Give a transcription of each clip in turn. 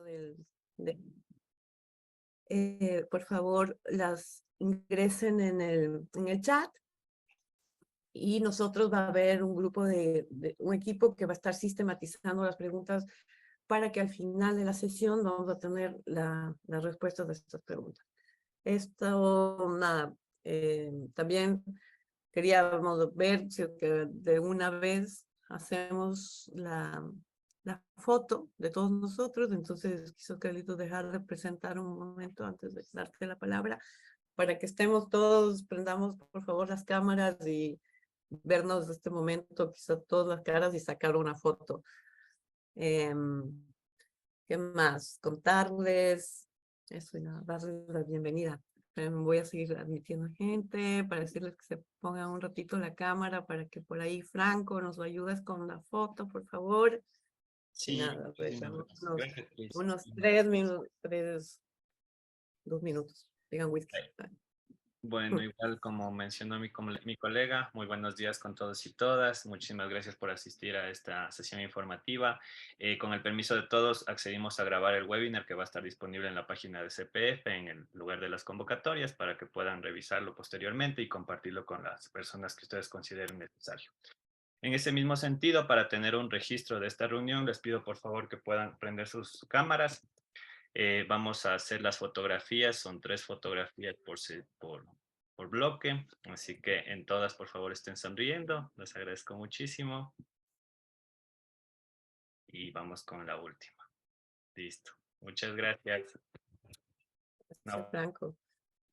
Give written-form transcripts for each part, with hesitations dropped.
de- por favor, las ingresen en el chat y nosotros va a haber un grupo un equipo que va a estar sistematizando las preguntas para que al final de la sesión vamos a tener las respuestas de estas preguntas. Esto, nada, también queríamos ver si que de una vez hacemos la foto de todos nosotros, entonces quiso Carlitos dejar de presentar un momento antes de darte la palabra, para que estemos todos, prendamos por favor las cámaras y vernos de este momento, quizás todas las caras y sacar una foto. ¿Qué más? Contarles, eso y nada, darles la bienvenida. Voy a seguir admitiendo gente para decirles que se pongan un ratito la cámara para que por ahí Franco nos ayudes con la foto, por favor. Y Sí, nada, pues, muchísimas gracias. Gracias, Cris. unos 3 minutos, 2 minutos. Digan whisky. Bueno, igual como mencionó mi colega, muy buenos días con todos y todas. Muchísimas gracias por asistir a esta sesión informativa. Con el permiso de todos, accedimos a grabar el webinar que va a estar disponible en la página de CPF en el lugar de las convocatorias para que puedan revisarlo posteriormente y compartirlo con las personas que ustedes consideren necesario. En ese mismo sentido, para tener un registro de esta reunión, les pido por favor que puedan prender sus cámaras. Vamos a hacer las fotografías, son 3 fotografías por bloque, así que en todas por favor estén sonriendo, les agradezco muchísimo y vamos con la última. Listo, muchas gracias. Gracias, No, Franco.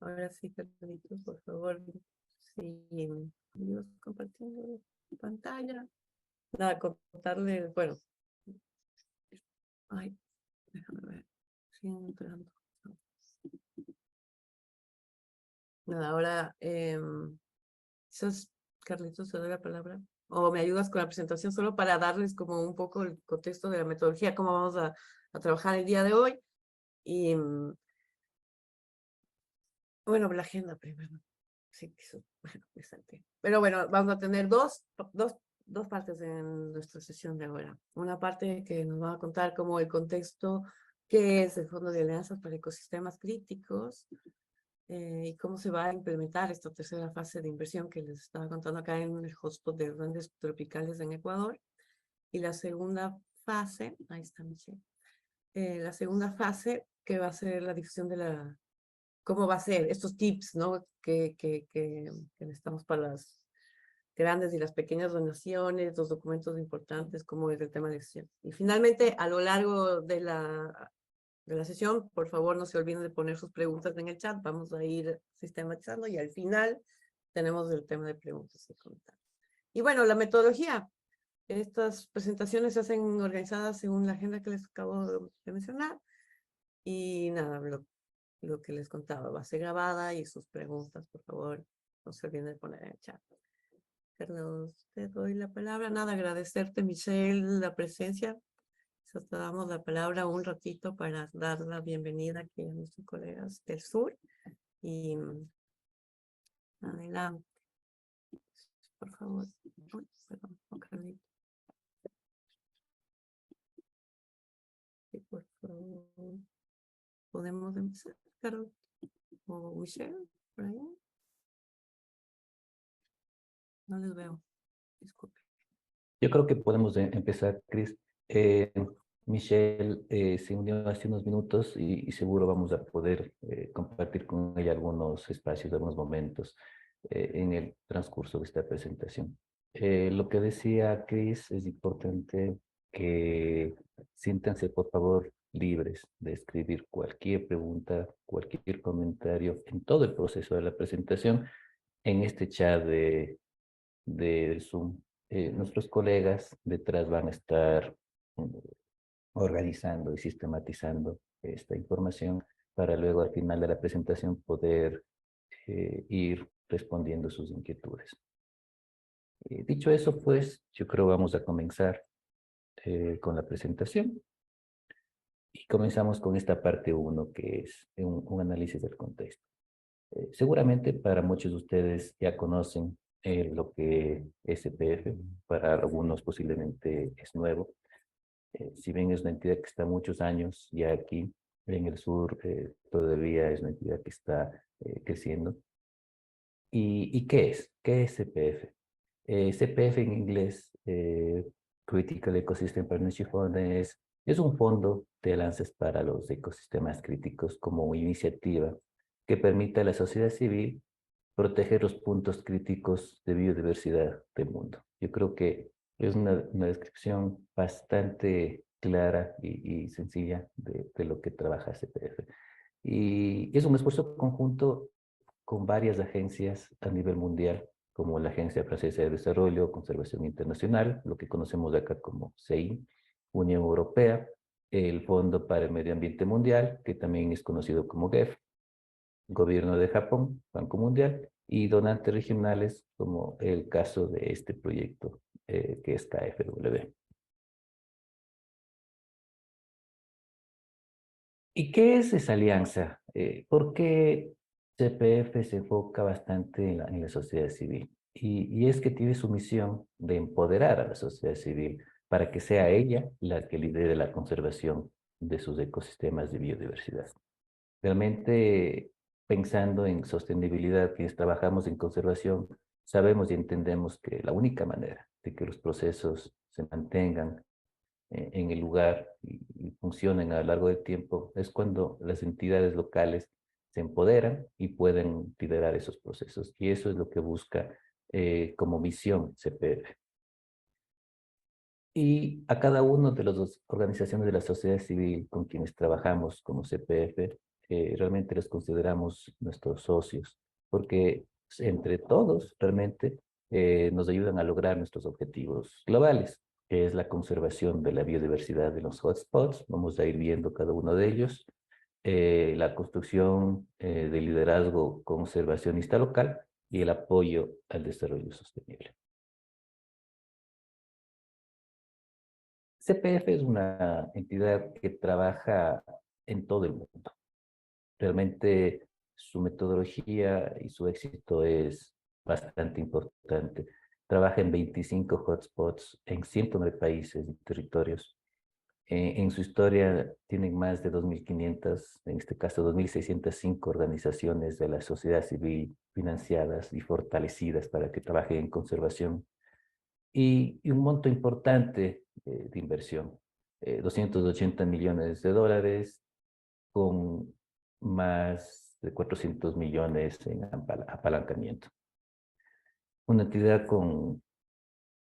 Ahora sí, Carlitos, por favor. Sí, Dios, compartiendo pantalla. Nada, contarles, bueno. Ay, déjame ver. Siguen entrando. Nada, ahora, quizás, Carlitos, te doy la palabra. O me ayudas con la presentación solo para darles como un poco el contexto de la metodología, cómo vamos a trabajar el día de hoy. Y, bueno, la agenda primero. Sí, bueno, me salté. Pero bueno, vamos a tener dos partes en nuestra sesión de ahora. Una parte que nos va a contar como el contexto, qué es el Fondo de Alianzas para Ecosistemas Críticos, y cómo se va a implementar esta tercera fase de inversión que les estaba contando acá en el hotspot de grandes tropicales en Ecuador. Y la segunda fase, ahí está Michelle, la segunda fase que va a ser la difusión de cómo va a ser estos tips, ¿no? Que necesitamos para las grandes y las pequeñas donaciones, los documentos importantes, como es el tema de acción. Y finalmente, a lo largo de la sesión, por favor, no se olviden de poner sus preguntas en el chat, vamos a ir sistematizando y al final tenemos el tema de preguntas y comentarios. Y bueno, la metodología. Estas presentaciones se hacen organizadas según la agenda que les acabo de mencionar. Y nada, lo que les contaba va a ser grabada y sus preguntas, por favor, no se olviden de poner en el chat. Carlos, te doy la palabra. Nada, agradecerte, Michelle, la presencia. Te damos la palabra un ratito para dar la bienvenida aquí a nuestros colegas del sur. Y adelante, por favor. Uy, perdón, Carlito. Sí, por favor. ¿Podemos empezar, Carlos? ¿O Michelle? ¿Por ahí? No les veo. Disculpe. Yo creo que podemos empezar, Chris. Michelle se unió hace unos minutos y seguro vamos a poder compartir con ella algunos espacios, algunos momentos en el transcurso de esta presentación. Lo que decía Chris, es importante que siéntanse, por favor, libres de escribir cualquier pregunta, cualquier comentario en todo el proceso de la presentación en este chat de Zoom. Nuestros colegas detrás van a estar organizando y sistematizando esta información para luego al final de la presentación poder ir respondiendo sus inquietudes. Dicho eso, pues yo creo vamos a comenzar con la presentación y comenzamos con esta parte 1 que es un análisis del contexto. Seguramente para muchos de ustedes ya conocen lo que es CPF, para algunos posiblemente es nuevo. Si bien es una entidad que está muchos años ya aquí, en el sur todavía es una entidad que está creciendo. ¿Y qué es? ¿Qué es CPF? CPF en inglés, Critical Ecosystem Partnership Fund, es un fondo de alianzas para los ecosistemas críticos como iniciativa que permite a la sociedad civil proteger los puntos críticos de biodiversidad del mundo. Yo creo que es una descripción bastante clara y sencilla de lo que trabaja CPF. Y es un esfuerzo conjunto con varias agencias a nivel mundial, como la Agencia Francesa de Desarrollo, Conservación Internacional, lo que conocemos de acá como CEI, Unión Europea, el Fondo para el Medio Ambiente Mundial, que también es conocido como GEF, Gobierno de Japón, Banco Mundial, y donantes regionales, como el caso de este proyecto, que es KfW. ¿Y qué es esa alianza? ¿Por qué CPF se enfoca bastante en la sociedad civil? Y es que tiene su misión de empoderar a la sociedad civil para que sea ella la que lidere la conservación de sus ecosistemas de biodiversidad. Realmente, pensando en sostenibilidad, quienes trabajamos en conservación, sabemos y entendemos que la única manera de que los procesos se mantengan en el lugar y funcionen a lo largo del tiempo es cuando las entidades locales se empoderan y pueden liderar esos procesos. Y eso es lo que busca como misión CPF. Y a cada uno de las dos organizaciones de la sociedad civil con quienes trabajamos como CPF, realmente los consideramos nuestros socios, porque entre todos realmente nos ayudan a lograr nuestros objetivos globales, que es la conservación de la biodiversidad de los hotspots. Vamos a ir viendo cada uno de ellos. La construcción de liderazgo conservacionista local y el apoyo al desarrollo sostenible. CPF es una entidad que trabaja en todo el mundo. Realmente su metodología y su éxito es bastante importante. Trabaja en 25 hotspots en 109 países y territorios. En su historia tienen más de 2.500, en este caso 2.605 organizaciones de la sociedad civil financiadas y fortalecidas para que trabajen en conservación y un monto importante de inversión, 280 millones de dólares con más de 400 millones en apalancamiento. Una entidad con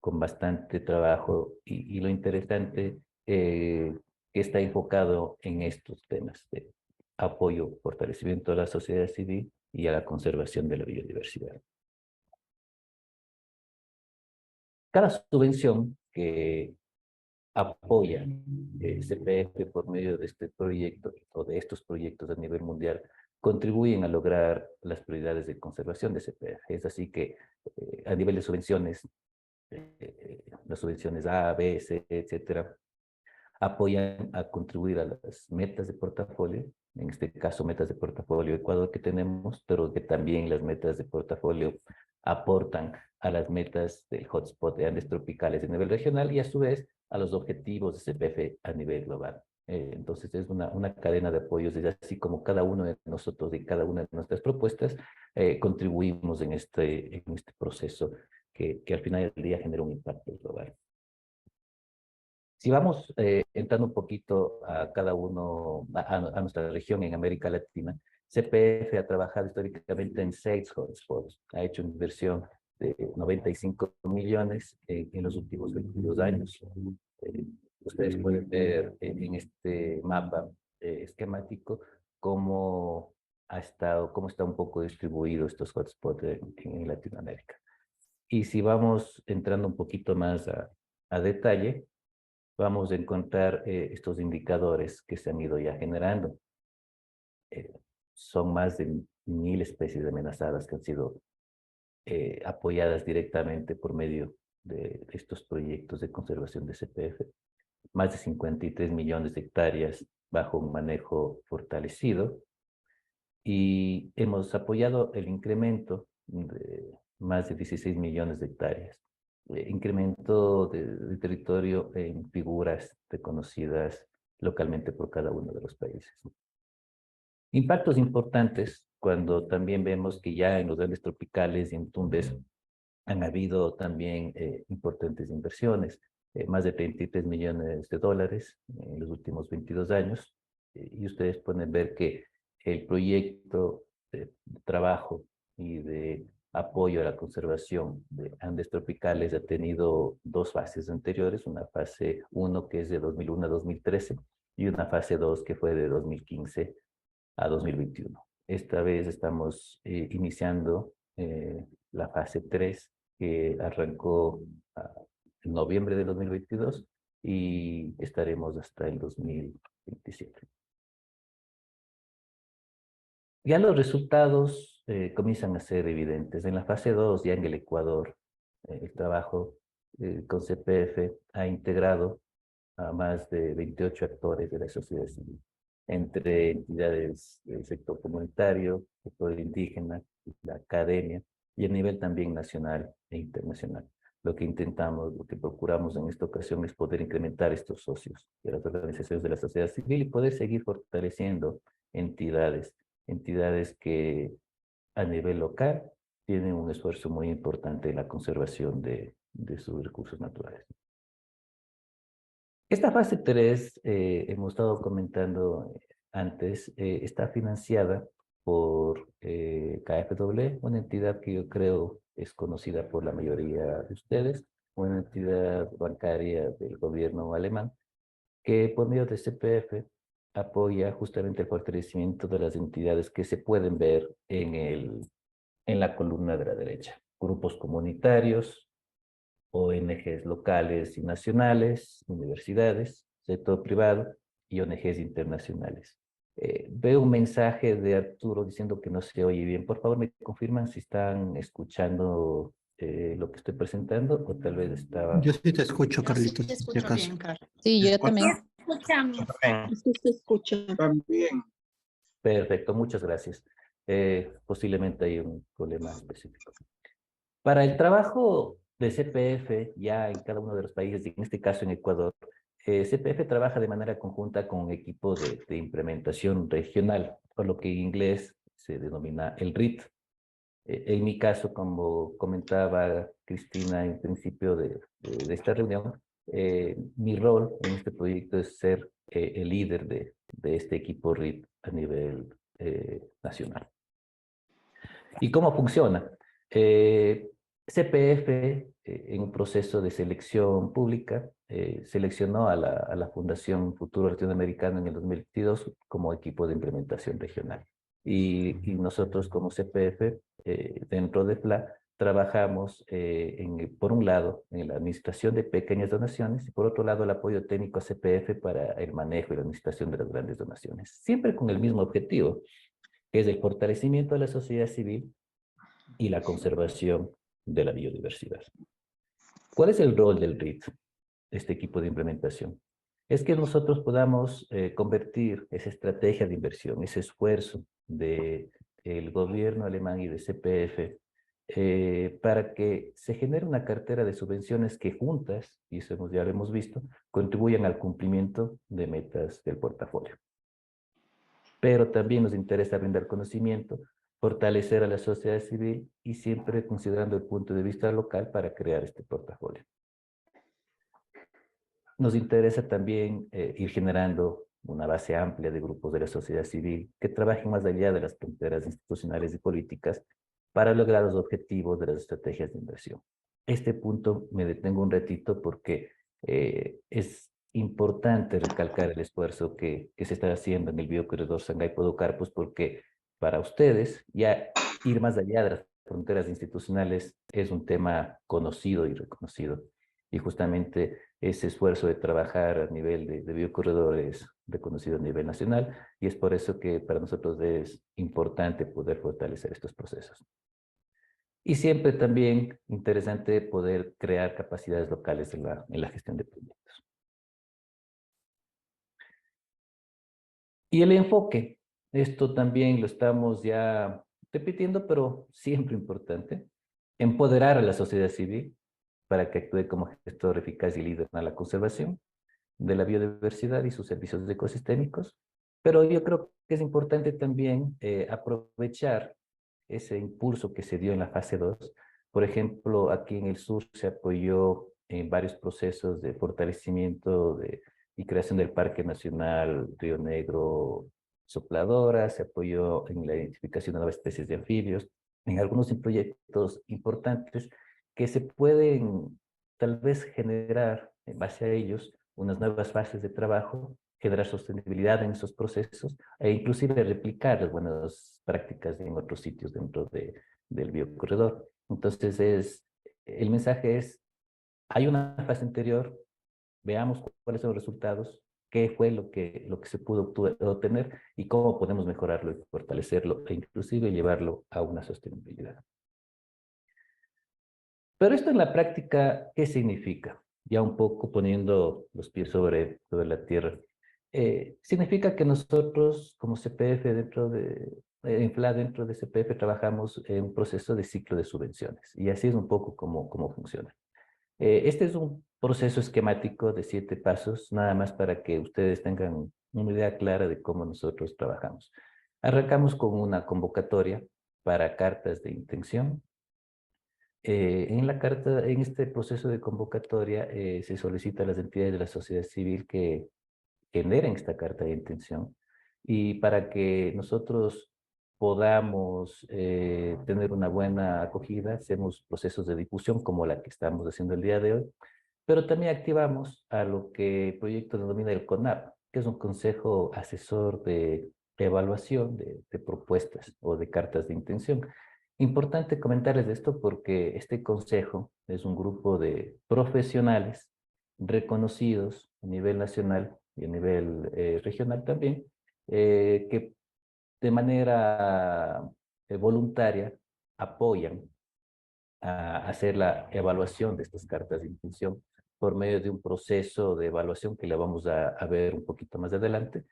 bastante trabajo y lo interesante que está enfocado en estos temas de apoyo, fortalecimiento de la sociedad civil y a la conservación de la biodiversidad. Cada subvención que apoya CPF por medio de este proyecto o de estos proyectos a nivel mundial contribuyen a lograr las prioridades de conservación de CPF. Es así que a nivel de subvenciones, las subvenciones A, B, C, etcétera, apoyan a contribuir a las metas de portafolio, en este caso metas de portafolio Ecuador que tenemos, pero que también las metas de portafolio aportan a las metas del hotspot de Andes tropicales a nivel regional y a su vez a los objetivos de CPF a nivel global. Entonces es una cadena de apoyos, es así como cada uno de nosotros y cada una de nuestras propuestas contribuimos en este proceso que al final del día genera un impacto global. Si vamos entrando un poquito a cada uno, a nuestra región en América Latina, CPF ha trabajado históricamente en 6 hotspots, ha hecho una inversión de 95 millones en los últimos 22 años. Ustedes pueden ver en este mapa esquemático cómo cómo está un poco distribuido estos hotspots en Latinoamérica. Y si vamos entrando un poquito más a detalle, vamos a encontrar estos indicadores que se han ido ya generando. Son más de 1.000 especies amenazadas que han sido apoyadas directamente por medio de estos proyectos de conservación de CPF. Más de 53 millones de hectáreas bajo un manejo fortalecido. Y hemos apoyado el incremento de más de 16 millones de hectáreas incremento de territorio en figuras reconocidas localmente por cada uno de los países. Impactos importantes cuando también vemos que ya en los grandes tropicales y en Tumbes han habido también importantes inversiones, más de 33 millones de dólares en los últimos 22 años, y ustedes pueden ver que el proyecto de trabajo y de apoyo a la conservación de Andes tropicales ha tenido dos fases anteriores, una fase 1 que es de 2001 a 2013 y una fase 2 que fue de 2015 a 2021. Esta vez estamos iniciando la fase 3 que arrancó en noviembre de 2022 y estaremos hasta el 2027. Ya los resultados comienzan a ser evidentes. En la fase 2, ya en el Ecuador, el trabajo con CPF ha integrado a más de 28 actores de la sociedad civil, entre entidades del sector comunitario, sector indígena, la academia, y a nivel también nacional e internacional. Lo que intentamos, lo que procuramos en esta ocasión es poder incrementar estos socios de las organizaciones de la sociedad civil y poder seguir fortaleciendo entidades que a nivel local tienen un esfuerzo muy importante en la conservación de sus recursos naturales. Esta fase 3, hemos estado comentando antes, está financiada por KfW, una entidad que yo creo es conocida por la mayoría de ustedes, una entidad bancaria del gobierno alemán, que por medio de CPF apoya justamente el fortalecimiento de las entidades que se pueden ver en la columna de la derecha. Grupos comunitarios, ONGs locales y nacionales, universidades, sector privado y ONGs internacionales. Veo un mensaje de Arturo diciendo que no se oye bien. Por favor, me confirman si están escuchando lo que estoy presentando o tal vez estaba... Yo sí te escucho, Carlitos, Te si escucho acaso. bien, Carlos. Sí, yo también. Escuchamos. Sí se escucha. También. Perfecto, muchas gracias. Posiblemente hay un problema específico. Para el trabajo de CPF, ya en cada uno de los países, y en este caso en Ecuador, CPF trabaja de manera conjunta con un equipo de implementación regional, por lo que en inglés se denomina el RIT. En mi caso, como comentaba Cristina en principio de esta reunión, mi rol en este proyecto es ser el líder de este equipo RIT a nivel nacional. ¿Y cómo funciona? CPF, en un proceso de selección pública, seleccionó a la Fundación Futuro Latinoamericano en el 2022 como equipo de implementación regional. Y nosotros como CPF, dentro de FLA, trabajamos por un lado en la administración de pequeñas donaciones y por otro lado el apoyo técnico a CPF para el manejo y la administración de las grandes donaciones, siempre con el mismo objetivo, que es el fortalecimiento de la sociedad civil y la conservación de la biodiversidad. ¿Cuál es el rol del RIT, este equipo de implementación? Es que nosotros podamos convertir esa estrategia de inversión, ese esfuerzo del gobierno alemán y de CPF, para que se genere una cartera de subvenciones que juntas, y eso ya lo hemos visto, contribuyan al cumplimiento de metas del portafolio. Pero también nos interesa brindar conocimiento, fortalecer a la sociedad civil y siempre considerando el punto de vista local para crear este portafolio. Nos interesa también ir generando una base amplia de grupos de la sociedad civil que trabajen más allá de las fronteras institucionales y políticas para lograr los objetivos de las estrategias de inversión. Este punto me detengo un ratito porque es importante recalcar el esfuerzo que se está haciendo en el biocorredor Sangay-Podocarpus, porque para ustedes ya ir más allá de las fronteras institucionales es un tema conocido y reconocido. Y justamente ese esfuerzo de trabajar a nivel de biocorredor es reconocido a nivel nacional y es por eso que para nosotros es importante poder fortalecer estos procesos. Y siempre también interesante poder crear capacidades locales en la gestión de proyectos. Y el enfoque, esto también lo estamos ya repitiendo, pero siempre importante. Empoderar a la sociedad civil, para que actúe como gestor eficaz y líder en la conservación de la biodiversidad y sus servicios ecosistémicos. Pero yo creo que es importante también aprovechar ese impulso que se dio en la fase 2. Por ejemplo, aquí en el sur se apoyó en varios procesos de fortalecimiento y creación del Parque Nacional Río Negro Sopladora, se apoyó en la identificación de nuevas especies de anfibios, en algunos proyectos importantes que se pueden tal vez generar en base a ellos unas nuevas fases de trabajo, generar sostenibilidad en esos procesos e inclusive replicar las buenas prácticas en otros sitios dentro del biocorredor. Entonces, el mensaje es, hay una fase anterior, veamos cuáles son los resultados, qué fue lo que se pudo obtener y cómo podemos mejorarlo y fortalecerlo e inclusive llevarlo a una sostenibilidad. Pero esto en la práctica, ¿qué significa? Ya un poco poniendo los pies sobre la tierra. Significa que nosotros como CPF dentro de CPF trabajamos en un proceso de ciclo de subvenciones y así es un poco cómo funciona. Este es un proceso esquemático de 7 pasos, nada más para que ustedes tengan una idea clara de cómo nosotros trabajamos. Arrancamos con una convocatoria para cartas de intención. En este proceso de convocatoria se solicita a las entidades de la sociedad civil que generen esta carta de intención y para que nosotros podamos tener una buena acogida, hacemos procesos de difusión como la que estamos haciendo el día de hoy, pero también activamos a lo que el proyecto denomina el CONAP, que es un consejo asesor de evaluación de propuestas o de cartas de intención. Importante comentarles esto porque este consejo es un grupo de profesionales reconocidos a nivel nacional y a nivel regional también, que de manera voluntaria apoyan a hacer la evaluación de estas cartas de intención por medio de un proceso de evaluación que le vamos a ver un poquito más adelante,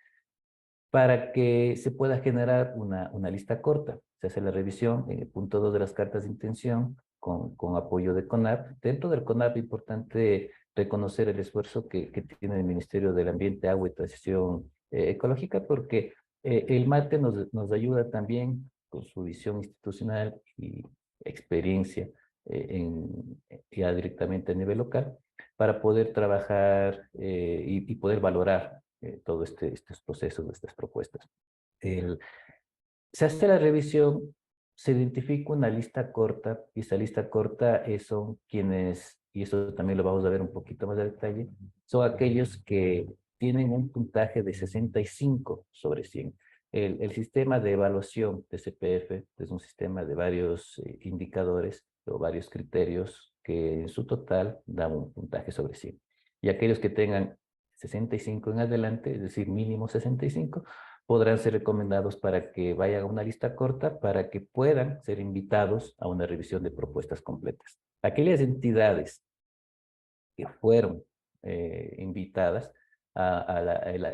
para que se pueda generar una lista corta. Se hace la revisión en el punto 2 de las cartas de intención con apoyo de CONAP. Dentro del CONAP es importante reconocer el esfuerzo que tiene el Ministerio del Ambiente, Agua y Transición Ecológica, porque el MATE nos ayuda también con su visión institucional y experiencia ya directamente a nivel local para poder trabajar y poder valorar todos estos procesos, estas propuestas. Se hace la revisión, se identifica una lista corta, y esa lista corta son quienes, y eso también lo vamos a ver un poquito más de detalle, son aquellos que tienen un puntaje de 65 sobre 100. El sistema de evaluación de CPF es un sistema de varios indicadores o varios criterios que en su total dan un puntaje sobre 100. Y aquellos que tengan 65 en adelante, es decir, mínimo 65, podrán ser recomendados para que vayan a una lista corta para que puedan ser invitados a una revisión de propuestas completas. Aquellas entidades que fueron invitadas a la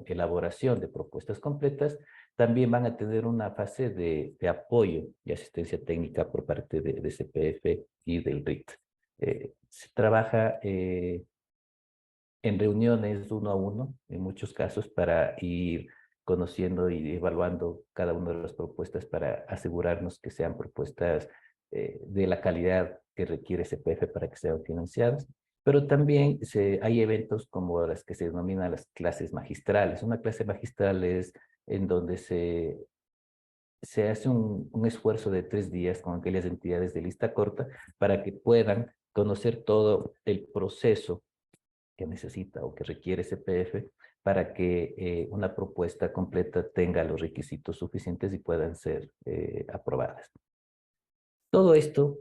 elaboración de propuestas completas, también van a tener una fase de apoyo y asistencia técnica por parte de CPF y del RIT. Se trabaja en reuniones 1 a 1, en muchos casos, para ir conociendo y evaluando cada una de las propuestas para asegurarnos que sean propuestas de la calidad que requiere CPF para que sean financiadas. Pero también hay eventos como las que se denominan las clases magistrales. Una clase magistral es en donde se hace un esfuerzo de 3 días con aquellas entidades de lista corta para que puedan conocer todo el proceso que necesita o que requiere CPF para que una propuesta completa tenga los requisitos suficientes y puedan ser aprobadas. Todo esto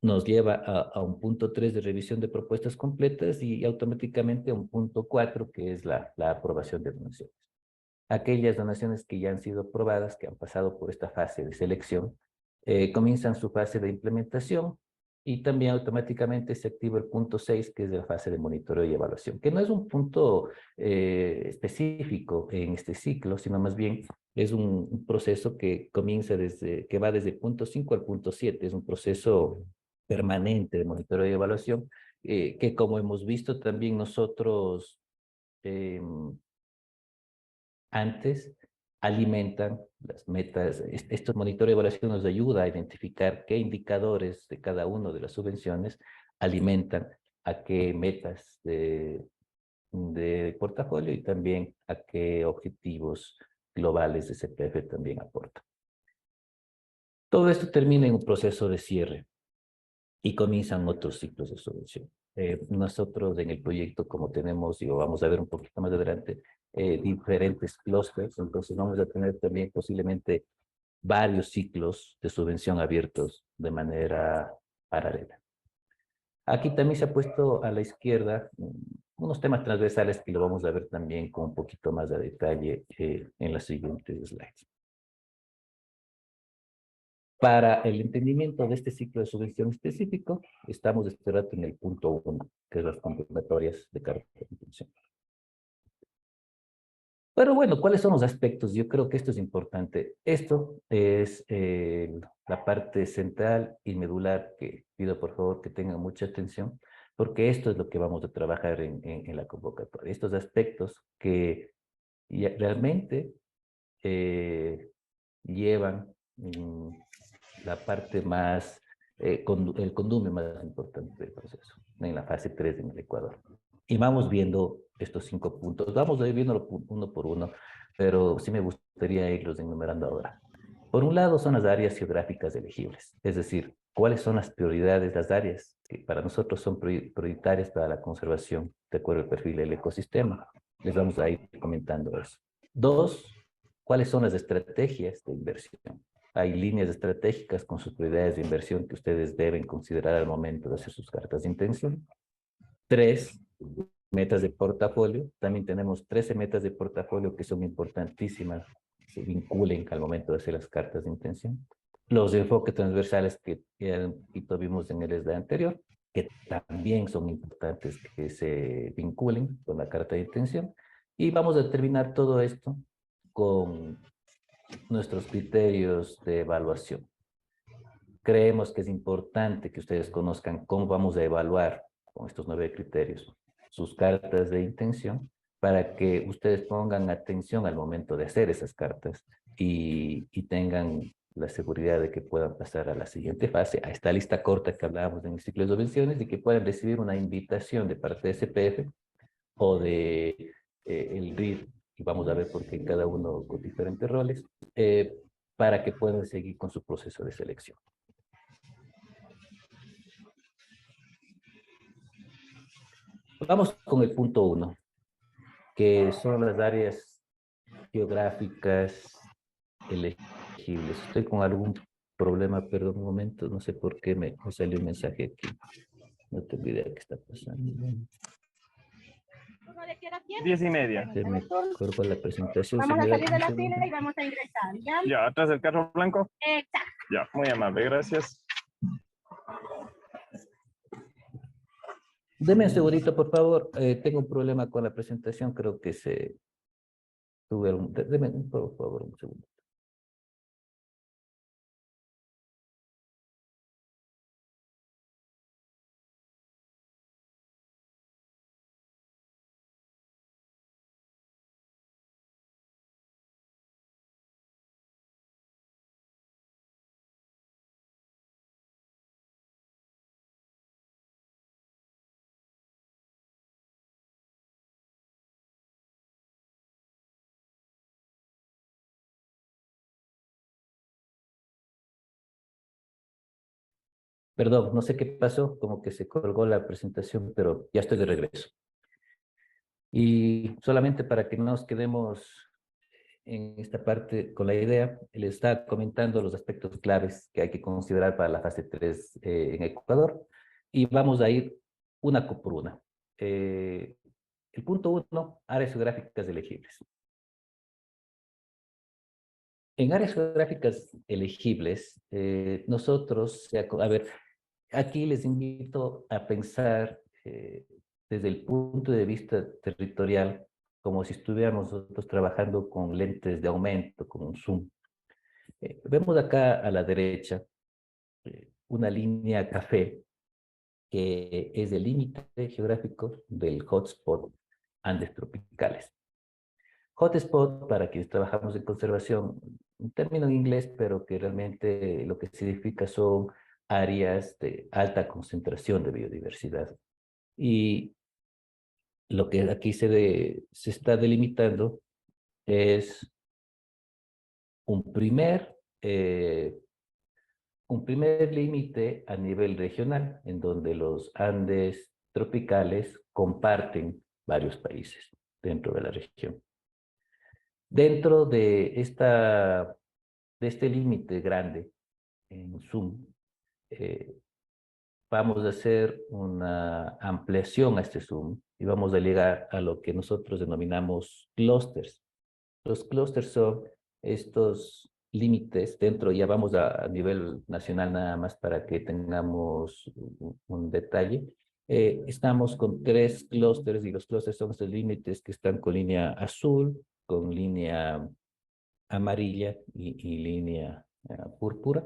nos lleva a un punto 3 de revisión de propuestas completas y automáticamente a un punto 4 que es la aprobación de donaciones. Aquellas donaciones que ya han sido aprobadas, que han pasado por esta fase de selección, comienzan su fase de implementación y también automáticamente se activa el punto 6, que es la fase de monitoreo y evaluación, que no es un punto específico en este ciclo, sino más bien es un proceso que comienza que va desde el punto 5 al punto 7, es un proceso permanente de monitoreo y evaluación, que como hemos visto también nosotros antes, alimentan las metas. Estos monitoreos de evaluación nos ayuda a identificar qué indicadores de cada una de las subvenciones alimentan a qué metas de portafolio y también a qué objetivos globales de CPF también aportan. Todo esto termina en un proceso de cierre y comienzan otros ciclos de subvención. Nosotros en el proyecto, como tenemos, y vamos a ver un poquito más adelante, diferentes clústeres, entonces vamos a tener también posiblemente varios ciclos de subvención abiertos de manera paralela. Aquí también se ha puesto a la izquierda unos temas transversales que lo vamos a ver también con un poquito más de detalle en las siguientes slides. Para el entendimiento de este ciclo de subvención específico, estamos de este rato en el punto 1, que es las convocatorias de carta de intención. Pero bueno, ¿cuáles son los aspectos? Yo creo que esto es importante. Esto es la parte central y medular que pido por favor que tengan mucha atención, porque esto es lo que vamos a trabajar en la convocatoria. Estos aspectos que realmente llevan la parte más, el condumio más importante del proceso, en la fase 3 en el Ecuador. Y vamos viendo estos 5 puntos. Vamos a ir viéndolo uno por uno, pero sí me gustaría irlos enumerando ahora. Por un lado son las áreas geográficas elegibles, es decir, cuáles son las prioridades, las áreas que para nosotros son prioritarias para la conservación, de acuerdo al perfil del ecosistema. Les vamos a ir comentando eso. 2, cuáles son las estrategias de inversión. Hay líneas estratégicas con sus prioridades de inversión que ustedes deben considerar al momento de hacer sus cartas de intención. 3, metas de portafolio. También tenemos 13 metas de portafolio que son importantísimas, se vinculen al momento de hacer las cartas de intención. Los enfoques transversales que vimos en el slide anterior, que también son importantes que se vinculen con la carta de intención. Y vamos a terminar todo esto con nuestros criterios de evaluación. Creemos que es importante que ustedes conozcan cómo vamos a evaluar con estos 9 criterios sus cartas de intención para que ustedes pongan atención al momento de hacer esas cartas y tengan la seguridad de que puedan pasar a la siguiente fase, a esta lista corta que hablábamos en el ciclo de subvenciones, y que puedan recibir una invitación de parte de CPF o de el RID, y vamos a ver por qué cada uno con diferentes roles, para que puedan seguir con su proceso de selección. Vamos con el punto 1, que son las áreas geográficas elegibles. Estoy con algún problema, perdón un momento, no sé por qué me salió un mensaje aquí. No tengo idea de qué está pasando. 10:30. Se me colgó la presentación. Vamos a salir de la fila y vamos a ingresar, ¿ya? Ya, atrás del carro blanco. Exacto. Ya, muy amable, gracias. Deme un segundito, por favor. Tengo un problema con la presentación. Creo que deme, por favor, un segundo. Perdón, no sé qué pasó, como que se colgó la presentación, pero ya estoy de regreso. Y solamente para que no nos quedemos en esta parte con la idea, le está comentando los aspectos claves que hay que considerar para la fase 3 en Ecuador, y vamos a ir una por una. El punto 1, áreas geográficas elegibles. En áreas geográficas elegibles, nosotros, a ver, aquí les invito a pensar desde el punto de vista territorial, como si estuviéramos nosotros trabajando con lentes de aumento, con un zoom. Vemos acá a la derecha una línea café que es el límite geográfico del hotspot Andes tropicales. Hotspot, para quienes trabajamos en conservación, un término en inglés, pero que realmente lo que significa son áreas de alta concentración de biodiversidad. Y lo que aquí se está delimitando es un primer límite a nivel regional, en donde los Andes tropicales comparten varios países dentro de la región. Dentro de este límite grande en Zoom, vamos a hacer una ampliación a este Zoom y vamos a llegar a lo que nosotros denominamos clústeres. Los clústeres son estos límites dentro, ya vamos a nivel nacional nada más para que tengamos un detalle. Estamos con 3 clústeres y los clústeres son estos límites que están con línea azul, con línea amarilla y línea púrpura,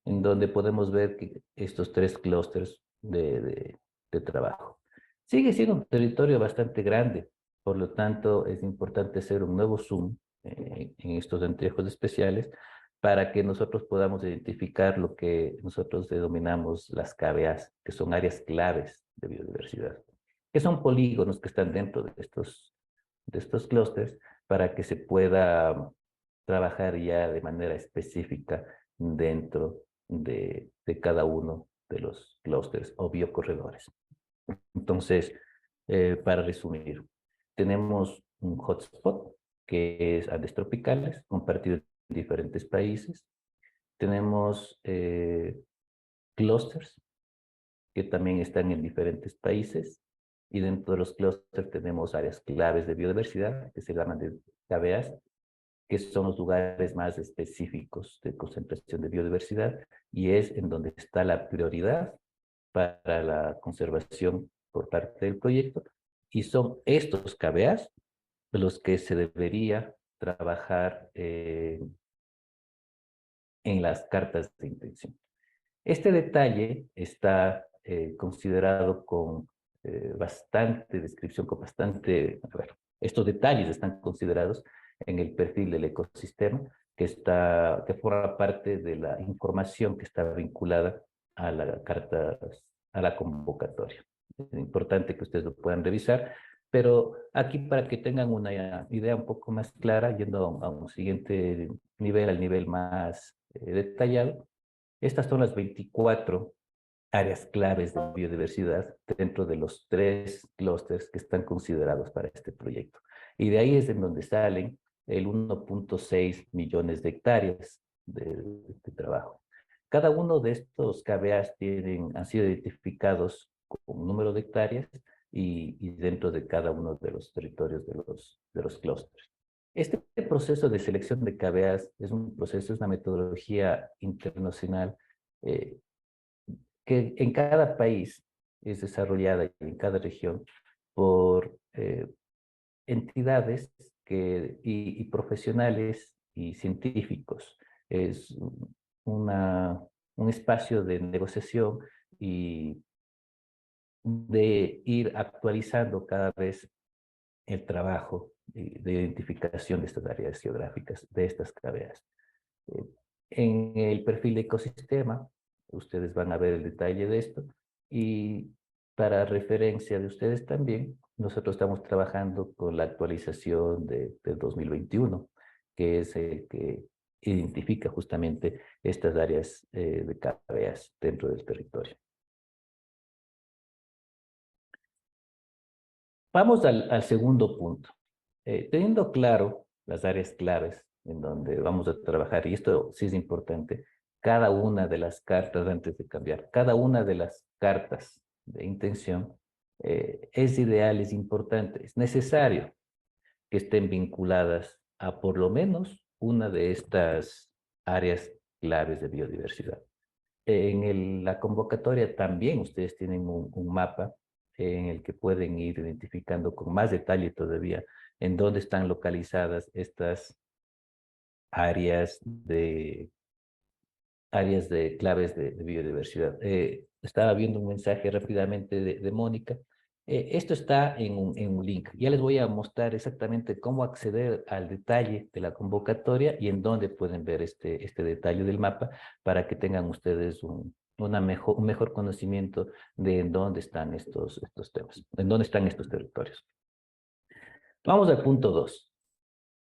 en donde podemos ver que estos 3 clústeres de trabajo. Sigue siendo un territorio bastante grande, por lo tanto es importante hacer un nuevo zoom en estos anteojos especiales para que nosotros podamos identificar lo que nosotros denominamos las KBAs, que son áreas claves de biodiversidad, que son polígonos que están dentro de estos clústeres para que se pueda trabajar ya de manera específica dentro de cada uno de los clústeres o biocorredores. Entonces, para resumir, tenemos un hotspot que es Andes tropicales, compartido en diferentes países. Tenemos clústeres que también están en diferentes países. Y dentro de los clústeres tenemos áreas claves de biodiversidad que se llaman de KBAs, que son los lugares más específicos de concentración de biodiversidad y es en donde está la prioridad para la conservación por parte del proyecto, y son estos KBAs los que se debería trabajar en las cartas de intención. Este detalle está considerado con bastante descripción, con bastante, estos detalles están considerados en el perfil del ecosistema que forma parte de la información que está vinculada a la carta, a la convocatoria. Es importante que ustedes lo puedan revisar, pero aquí para que tengan una idea un poco más clara, yendo a un siguiente nivel, al nivel más detallado, estas son las 24 áreas claves de biodiversidad dentro de los 3 clústeres que están considerados para este proyecto. Y de ahí es en donde salen el 1.6 millones de hectáreas de trabajo. Cada uno de estos KBAs han sido identificados con un número de hectáreas y dentro de cada uno de los territorios de los clústeres. Este proceso de selección de KBAs es una metodología internacional que en cada país es desarrollada y en cada región por entidades y profesionales y científicos. Es un espacio de negociación y de ir actualizando cada vez el trabajo de identificación de estas áreas geográficas, de estas KBAs. En el perfil de ecosistema, ustedes van a ver el detalle de esto, y para referencia de ustedes también, nosotros estamos trabajando con la actualización del 2021, que es el que identifica justamente estas áreas de KBAs dentro del territorio. Vamos al segundo punto. Teniendo claro las áreas claves en donde vamos a trabajar, y esto sí es importante, cada una de las cartas, antes de cambiar, cada una de las cartas de intención es ideal, es importante, es necesario que estén vinculadas a por lo menos una de estas áreas claves de biodiversidad. En la convocatoria también ustedes tienen un mapa en el que pueden ir identificando con más detalle todavía en dónde están localizadas estas áreas áreas de claves de biodiversidad. Estaba viendo un mensaje rápidamente de Mónica. Esto está en un link. Ya les voy a mostrar exactamente cómo acceder al detalle de la convocatoria y en dónde pueden ver este detalle del mapa para que tengan ustedes un mejor conocimiento de en dónde están estos temas, en dónde están estos territorios. Vamos al punto 2.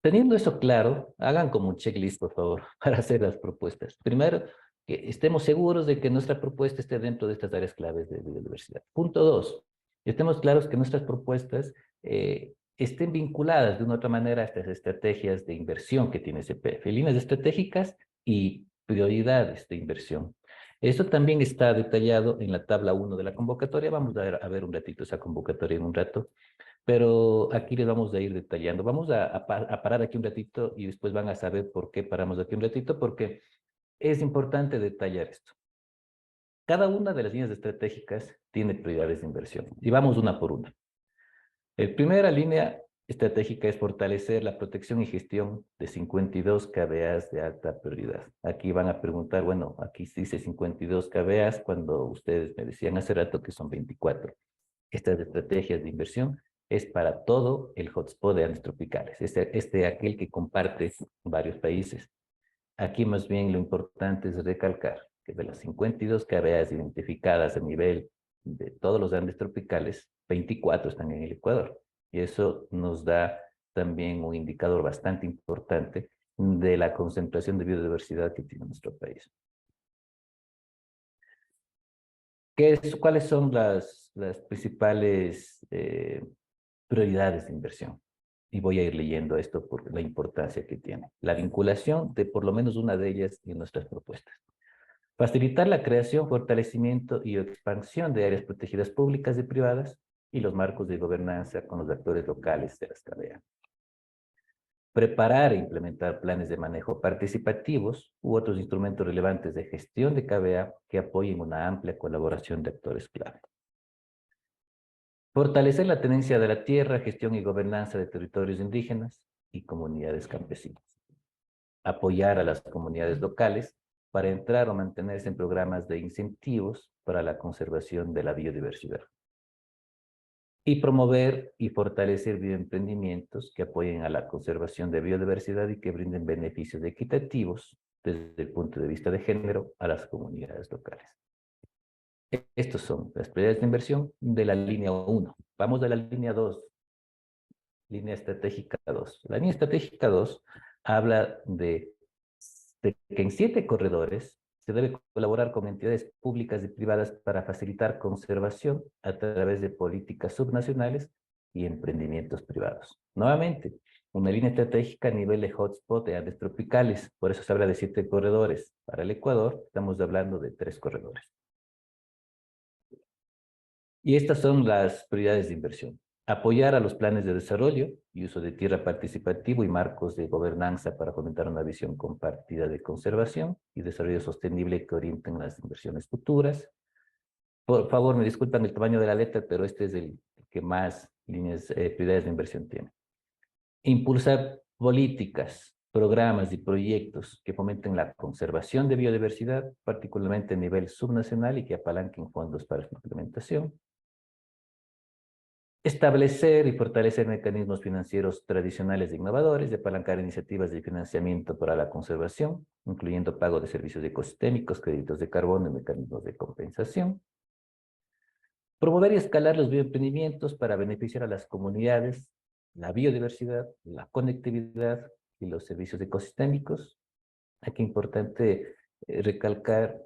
Teniendo eso claro, hagan como un checklist, por favor, para hacer las propuestas. Primero, que estemos seguros de que nuestra propuesta esté dentro de estas áreas claves de biodiversidad. Punto 2, estemos claros que nuestras propuestas estén vinculadas de una u otra manera a estas estrategias de inversión que tiene CPF, líneas estratégicas y prioridades de inversión. Esto también está detallado en la tabla 1 de la convocatoria. Vamos a ver un ratito esa convocatoria en un rato. Pero aquí les vamos a ir detallando. Vamos a parar aquí un ratito y después van a saber por qué paramos aquí un ratito, porque es importante detallar esto. Cada una de las líneas estratégicas tiene prioridades de inversión y vamos una por una. La primera línea estratégica es fortalecer la protección y gestión de 52 KBAs de alta prioridad. Aquí van a preguntar, bueno, aquí se dice 52 KBAs cuando ustedes me decían hace rato que son 24. Estas estrategias de inversión es para todo el hotspot de áreas tropicales, aquel que comparte varios países. Aquí más bien lo importante es recalcar que de las 52 KBAs identificadas a nivel de todos los Andes tropicales, 24 están en el Ecuador. Y eso nos da también un indicador bastante importante de la concentración de biodiversidad que tiene nuestro país. ¿Cuáles son las principales prioridades de inversión? Y voy a ir leyendo esto por la importancia que tiene. La vinculación de por lo menos una de ellas en nuestras propuestas. Facilitar la creación, fortalecimiento y expansión de áreas protegidas públicas y privadas y los marcos de gobernanza con los actores locales de las KBA. Preparar e implementar planes de manejo participativos u otros instrumentos relevantes de gestión de KBA que apoyen una amplia colaboración de actores clave. Fortalecer la tenencia de la tierra, gestión y gobernanza de territorios indígenas y comunidades campesinas. Apoyar a las comunidades locales para entrar o mantenerse en programas de incentivos para la conservación de la biodiversidad. Y promover y fortalecer bioemprendimientos que apoyen a la conservación de biodiversidad y que brinden beneficios equitativos desde el punto de vista de género a las comunidades locales. Estos son las prioridades de inversión de la línea 1. Vamos a la línea 2. Línea estratégica 2. La línea estratégica 2 habla de que en 7 corredores se debe colaborar con entidades públicas y privadas para facilitar conservación a través de políticas subnacionales y emprendimientos privados. Nuevamente, una línea estratégica a nivel de hotspot de áreas tropicales. Por eso se habla de 7 corredores. Para el Ecuador estamos hablando de 3 corredores. Y estas son las prioridades de inversión. Apoyar a los planes de desarrollo y uso de tierra participativo y marcos de gobernanza para fomentar una visión compartida de conservación y desarrollo sostenible que orienten las inversiones futuras. Por favor, me disculpan el tamaño de la letra, pero este es el que más prioridades de inversión tiene. Impulsar políticas, programas y proyectos que fomenten la conservación de biodiversidad, particularmente a nivel subnacional y que apalanquen fondos para su implementación. Establecer y fortalecer mecanismos financieros tradicionales e innovadores y apalancar iniciativas de financiamiento para la conservación, incluyendo pago de servicios ecosistémicos, créditos de carbono y mecanismos de compensación. Promover y escalar los bioemprendimientos para beneficiar a las comunidades, la biodiversidad, la conectividad y los servicios ecosistémicos. Aquí es importante recalcar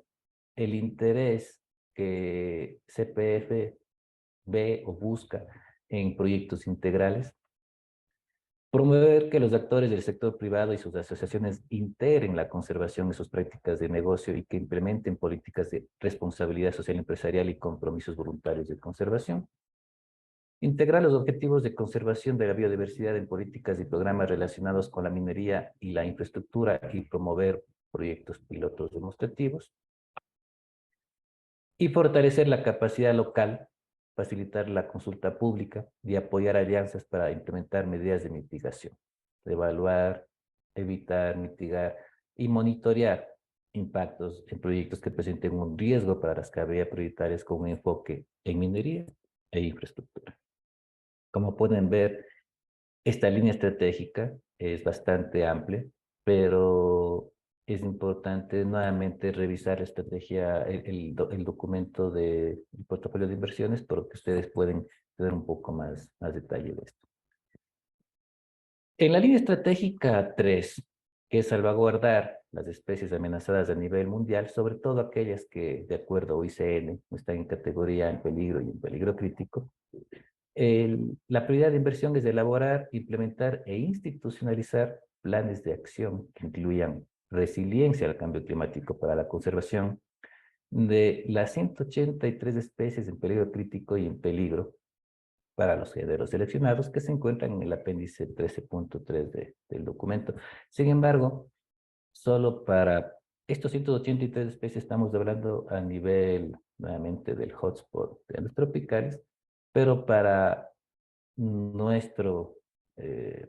el interés que CPF ve o busca en proyectos integrales. Promover que los actores del sector privado y sus asociaciones integren la conservación en sus prácticas de negocio y que implementen políticas de responsabilidad social empresarial y compromisos voluntarios de conservación. Integrar los objetivos de conservación de la biodiversidad en políticas y programas relacionados con la minería y la infraestructura y promover proyectos pilotos demostrativos. Y fortalecer la capacidad local, facilitar la consulta pública y apoyar alianzas para implementar medidas de mitigación, evaluar, evitar, mitigar y monitorear impactos en proyectos que presenten un riesgo para las cavidades prioritarias con un enfoque en minería e infraestructura. Como pueden ver, esta línea estratégica es bastante amplia, pero es importante nuevamente revisar la estrategia, el documento del portafolio de inversiones, porque ustedes pueden tener un poco más detalle de esto. En la línea estratégica 3, que es salvaguardar las especies amenazadas a nivel mundial, sobre todo aquellas que, de acuerdo a UICN, están en categoría en peligro y en peligro crítico, la prioridad de inversión es elaborar, implementar e institucionalizar planes de acción que incluyan resiliencia al cambio climático para la conservación de las 183 especies en peligro crítico y en peligro para los herederos seleccionados que se encuentran en el apéndice 13.3 del documento. Sin embargo, solo para estos 183 especies estamos hablando a nivel, nuevamente, del hotspot de los tropicales, pero para nuestro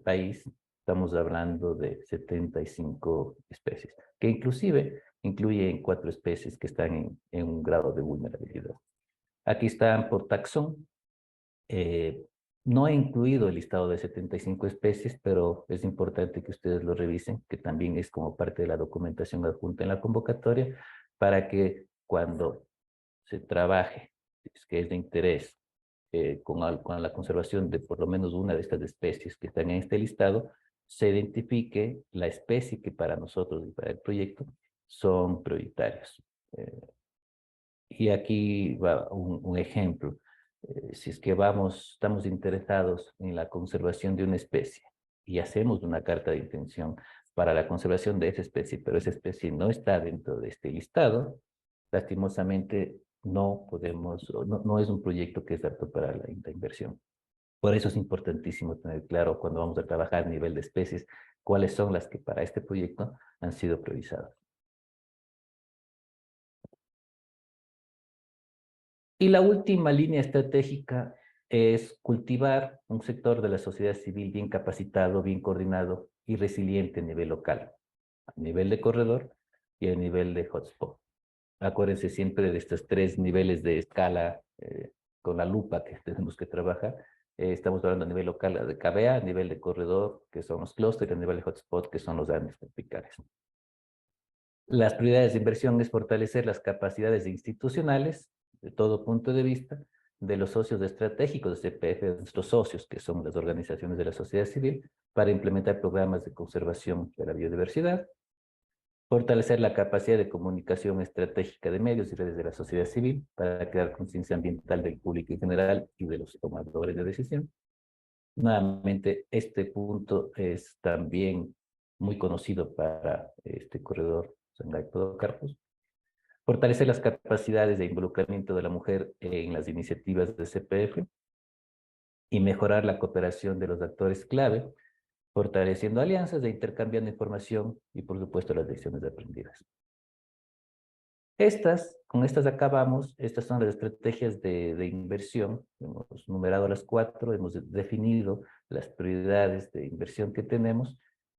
país estamos hablando de 75 especies, que inclusive incluyen 4 especies que están en un grado de vulnerabilidad. Aquí están por taxón. No he incluido el listado de 75 especies, pero es importante que ustedes lo revisen, que también es como parte de la documentación adjunta en la convocatoria, para que cuando se trabaje, es que es de interés, con la conservación de por lo menos una de estas especies que están en este listado, se identifique la especie que para nosotros y para el proyecto son prioritarios. Y aquí va un ejemplo. Si es que estamos interesados en la conservación de una especie y hacemos una carta de intención para la conservación de esa especie, pero esa especie no está dentro de este listado, lastimosamente no podemos, no es un proyecto que es apto para la inversión. Por eso es importantísimo tener claro cuando vamos a trabajar a nivel de especies, cuáles son las que para este proyecto han sido priorizadas. Y la última línea estratégica es cultivar un sector de la sociedad civil bien capacitado, bien coordinado y resiliente a nivel local, a nivel de corredor y a nivel de hotspot. Acuérdense siempre de estos 3 niveles de escala con la lupa que tenemos que trabajar. Estamos hablando a nivel local de KBA, a nivel de corredor, que son los clústeres, a nivel de hotspot, que son los Andes tropicales. Las prioridades de inversión es fortalecer las capacidades institucionales, de todo punto de vista, de los socios estratégicos de CPF, de nuestros socios, que son las organizaciones de la sociedad civil, para implementar programas de conservación de la biodiversidad, fortalecer la capacidad de comunicación estratégica de medios y redes de la sociedad civil para crear conciencia ambiental del público en general y de los tomadores de decisión. Nuevamente, este punto es también muy conocido para este corredor Sangay-Podocarpus. Fortalecer las capacidades de involucramiento de la mujer en las iniciativas de CPF y mejorar la cooperación de los actores clave, fortaleciendo alianzas e intercambiando información y, por supuesto, las lecciones aprendidas. Con estas acabamos. Estas son las estrategias de inversión. Hemos numerado las 4, hemos definido las prioridades de inversión que tenemos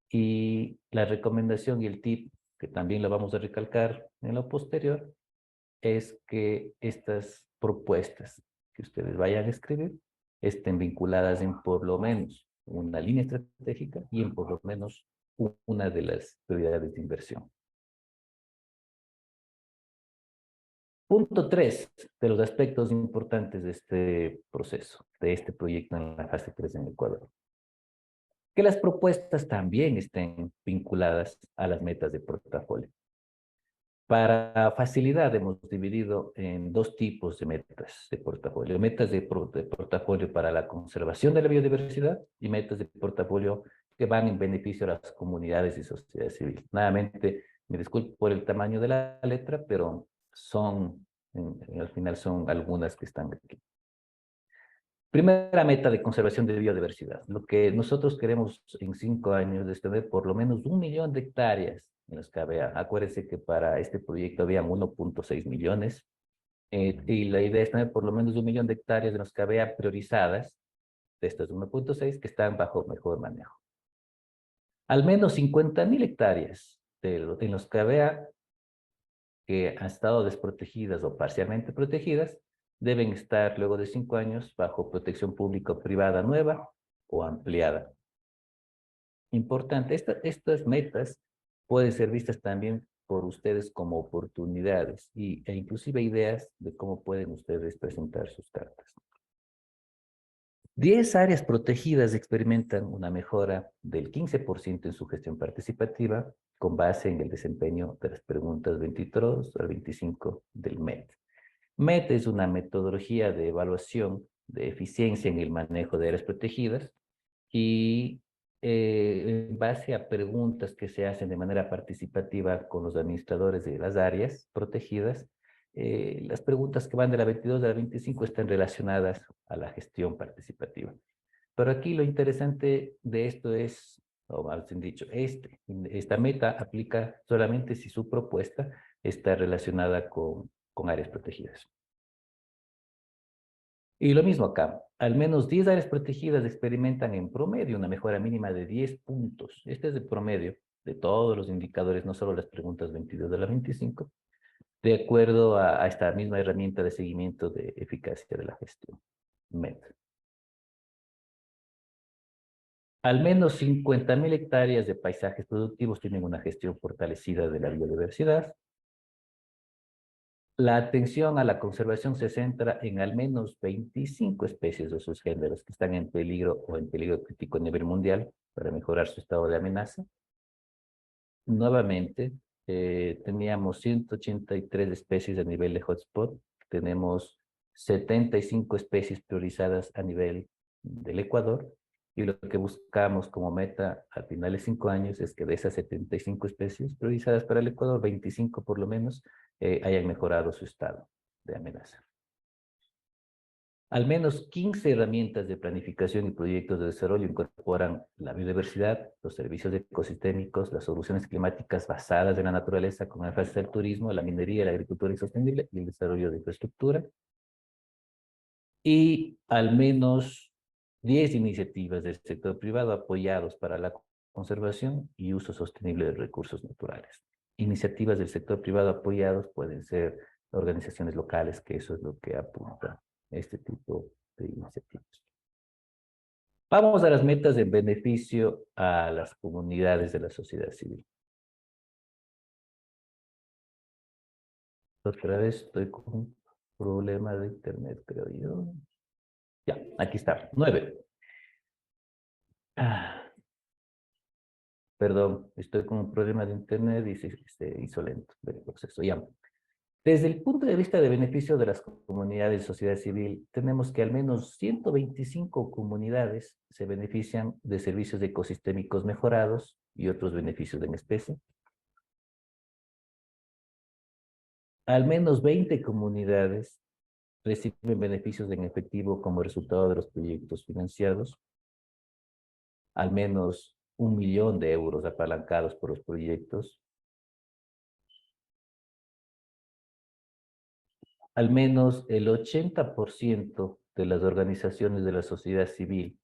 y la recomendación y el tip, que también lo vamos a recalcar en lo posterior, es que estas propuestas que ustedes vayan a escribir estén vinculadas en por lo menos una línea estratégica y en por lo menos una de las prioridades de inversión. Punto 3 de los aspectos importantes de este proceso, de este proyecto en la fase 3 en Ecuador. Que las propuestas también estén vinculadas a las metas de portafolio. Para facilidad hemos dividido en 2 tipos de metas de portafolio. Metas de portafolio para la conservación de la biodiversidad y metas de portafolio que van en beneficio a las comunidades y sociedad civil. Nuevamente, me disculpo por el tamaño de la letra, pero al final son algunas que están aquí. Primera meta de conservación de biodiversidad. Lo que nosotros queremos en 5 años es tener por lo menos 1 millón de hectáreas en las KBA. Acuérdense que para este proyecto habían 1.6 millones. Y la idea es tener por lo menos 1 millón de hectáreas en las KBA priorizadas, de estas 1.6, que están bajo mejor manejo. Al menos 50.000 hectáreas en los KBA que han estado desprotegidas o parcialmente protegidas deben estar luego de 5 años bajo protección pública o privada nueva o ampliada. Importante, estas metas pueden ser vistas también por ustedes como oportunidades e inclusive ideas de cómo pueden ustedes presentar sus cartas. 10 áreas protegidas experimentan una mejora del 15% en su gestión participativa con base en el desempeño de las preguntas 23 al 25 del MET. MET es una metodología de evaluación de eficiencia en el manejo de áreas protegidas y en base a preguntas que se hacen de manera participativa con los administradores de las áreas protegidas, las preguntas que van de la 22 a la 25 están relacionadas a la gestión participativa. Pero aquí lo interesante de esto es, o más bien dicho, esta meta aplica solamente si su propuesta está relacionada con áreas protegidas. Y lo mismo acá, al menos 10 áreas protegidas experimentan en promedio una mejora mínima de 10 puntos. Este es el promedio de todos los indicadores, no solo las preguntas 22 de la 25, de acuerdo a esta misma herramienta de seguimiento de eficacia de la gestión, MET. Al menos 50.000 hectáreas de paisajes productivos tienen una gestión fortalecida de la biodiversidad. La atención a la conservación se centra en al menos 25 especies de sus géneros que están en peligro o en peligro crítico a nivel mundial para mejorar su estado de amenaza. Nuevamente, teníamos 183 especies a nivel de hotspot. Tenemos 75 especies priorizadas a nivel del Ecuador. Y lo que buscamos como meta al final de 5 años es que de esas 75 especies priorizadas para el Ecuador, 25 por lo menos, hayan mejorado su estado de amenaza. Al menos 15 herramientas de planificación y proyectos de desarrollo incorporan la biodiversidad, los servicios ecosistémicos, las soluciones climáticas basadas en la naturaleza, como énfasis del turismo, la minería, la agricultura insostenible y el desarrollo de infraestructura. Y al menos 10 iniciativas del sector privado apoyados para la conservación y uso sostenible de recursos naturales. Iniciativas del sector privado apoyados pueden ser organizaciones locales, que eso es lo que apunta este tipo de iniciativas. Vamos a las metas en beneficio a las comunidades de la sociedad civil. Otra vez estoy con un problema de internet, creo yo. Ya, aquí está. 9. Perdón, estoy con un problema de internet y se hizo lento el proceso. Ya. Desde el punto de vista de beneficio de las comunidades de sociedad civil, tenemos que al menos 125 comunidades se benefician de servicios ecosistémicos mejorados y otros beneficios en especie. Al menos 20 comunidades reciben beneficios en efectivo como resultado de los proyectos financiados. Al menos 1 millón de euros apalancados por los proyectos. Al menos el 80% de las organizaciones de la sociedad civil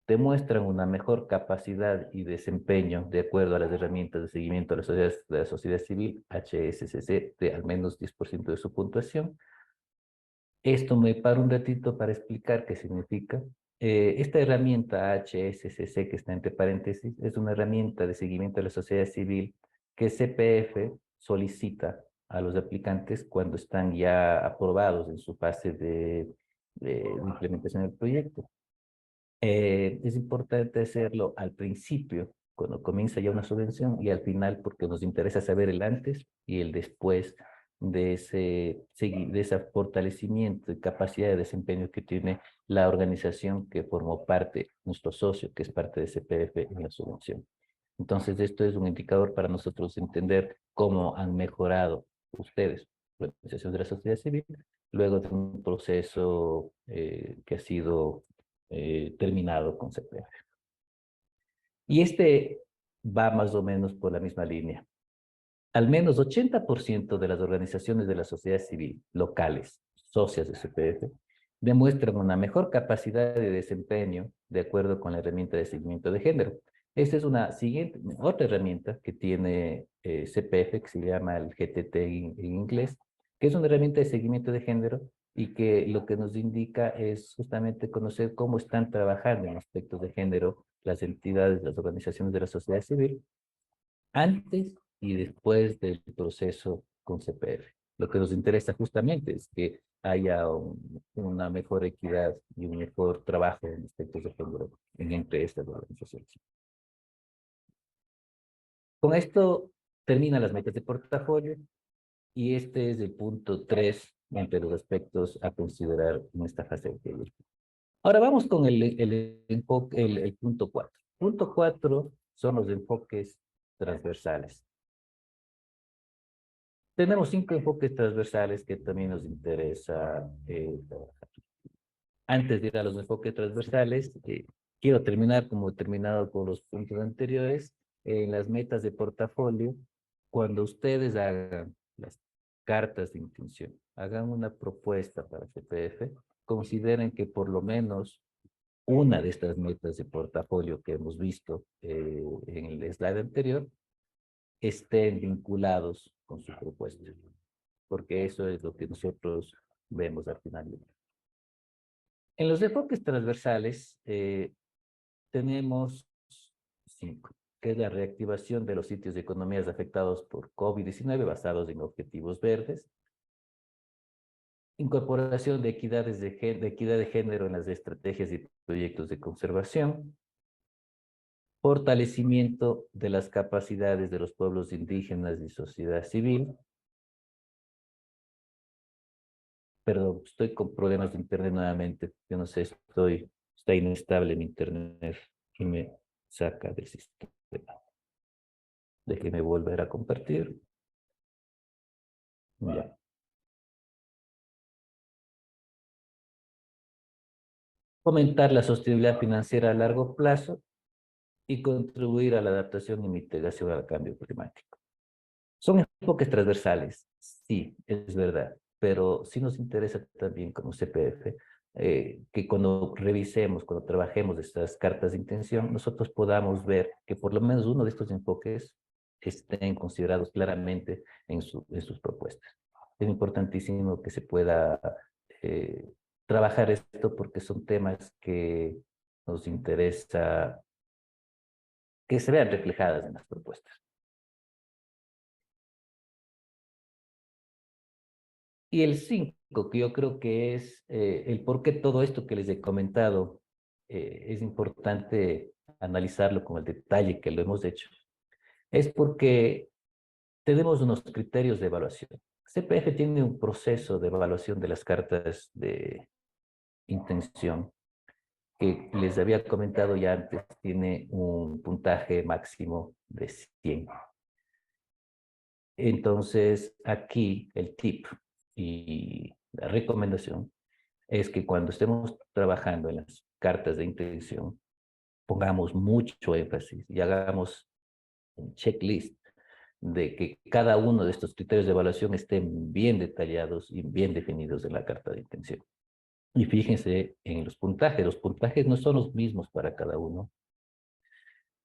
demuestran una mejor capacidad y desempeño de acuerdo a las herramientas de seguimiento de la sociedad civil, HSCC, de al menos 10% de su puntuación. Esto me paro un ratito para explicar qué significa. Esta herramienta HSCC, que está entre paréntesis, es una herramienta de seguimiento de la sociedad civil que CPF solicita a los aplicantes cuando están ya aprobados en su fase de implementación del proyecto. Es importante hacerlo al principio, cuando comienza ya una subvención, y al final porque nos interesa saber el antes y el después de ese fortalecimiento y capacidad de desempeño que tiene la organización que formó parte, nuestro socio, que es parte de CPF en la subvención. Entonces, esto es un indicador para nosotros entender cómo han mejorado ustedes, la organización de la sociedad civil, luego de un proceso que ha sido terminado con CPF. Y este va más o menos por la misma línea. Al menos 80% de las organizaciones de la sociedad civil locales, socias de CPF, demuestran una mejor capacidad de desempeño de acuerdo con la herramienta de seguimiento de género. Esta es una siguiente, otra herramienta que tiene CPF, que se llama el GTT en inglés, que es una herramienta de seguimiento de género y que lo que nos indica es justamente conocer cómo están trabajando en aspectos de género las entidades, las organizaciones de la sociedad civil, antes y después del proceso con CPF. Lo que nos interesa justamente es que haya una mejor equidad y un mejor trabajo en aspectos de género entre estas organizaciones. Con esto terminan las metas de portafolio y este es el punto 3 entre los aspectos a considerar en esta fase de proyecto. Ahora vamos con el punto 4. Punto 4 son los enfoques transversales. Tenemos 5 enfoques transversales que también nos interesa trabajar. Antes de ir a los enfoques transversales, quiero terminar como he terminado con los puntos anteriores, en las metas de portafolio. Cuando ustedes hagan las cartas de intención, hagan una propuesta para CPF, consideren que por lo menos una de estas metas de portafolio que hemos visto en el slide anterior estén vinculados con su propuesta, porque eso es lo que nosotros vemos al final. En los enfoques transversales tenemos 5, que es la reactivación de los sitios de economías afectados por COVID-19 basados en objetivos verdes, incorporación de equidad de género en las estrategias y proyectos de conservación, fortalecimiento de las capacidades de los pueblos indígenas y sociedad civil. Perdón, estoy con problemas de internet nuevamente. Yo no sé, está inestable mi internet y me saca del sistema. Déjeme volver a compartir. Ya. Fomentar la sostenibilidad financiera a largo plazo y contribuir a la adaptación y mitigación al cambio climático. Son enfoques transversales, sí, es verdad, pero sí nos interesa también como CPF que cuando revisemos, cuando trabajemos estas cartas de intención, nosotros podamos ver que por lo menos uno de estos enfoques estén considerados claramente en sus propuestas. Es importantísimo que se pueda trabajar esto porque son temas que nos interesa que se vean reflejadas en las propuestas. Y el 5, que yo creo que es el por qué todo esto que les he comentado es importante analizarlo con el detalle que lo hemos hecho, es porque tenemos unos criterios de evaluación. CPF tiene un proceso de evaluación de las cartas de intención que les había comentado ya antes, tiene un puntaje máximo de 100. Entonces, aquí el tip y la recomendación es que cuando estemos trabajando en las cartas de intención, pongamos mucho énfasis y hagamos un checklist de que cada uno de estos criterios de evaluación estén bien detallados y bien definidos en la carta de intención. Y fíjense en los puntajes no son los mismos para cada uno.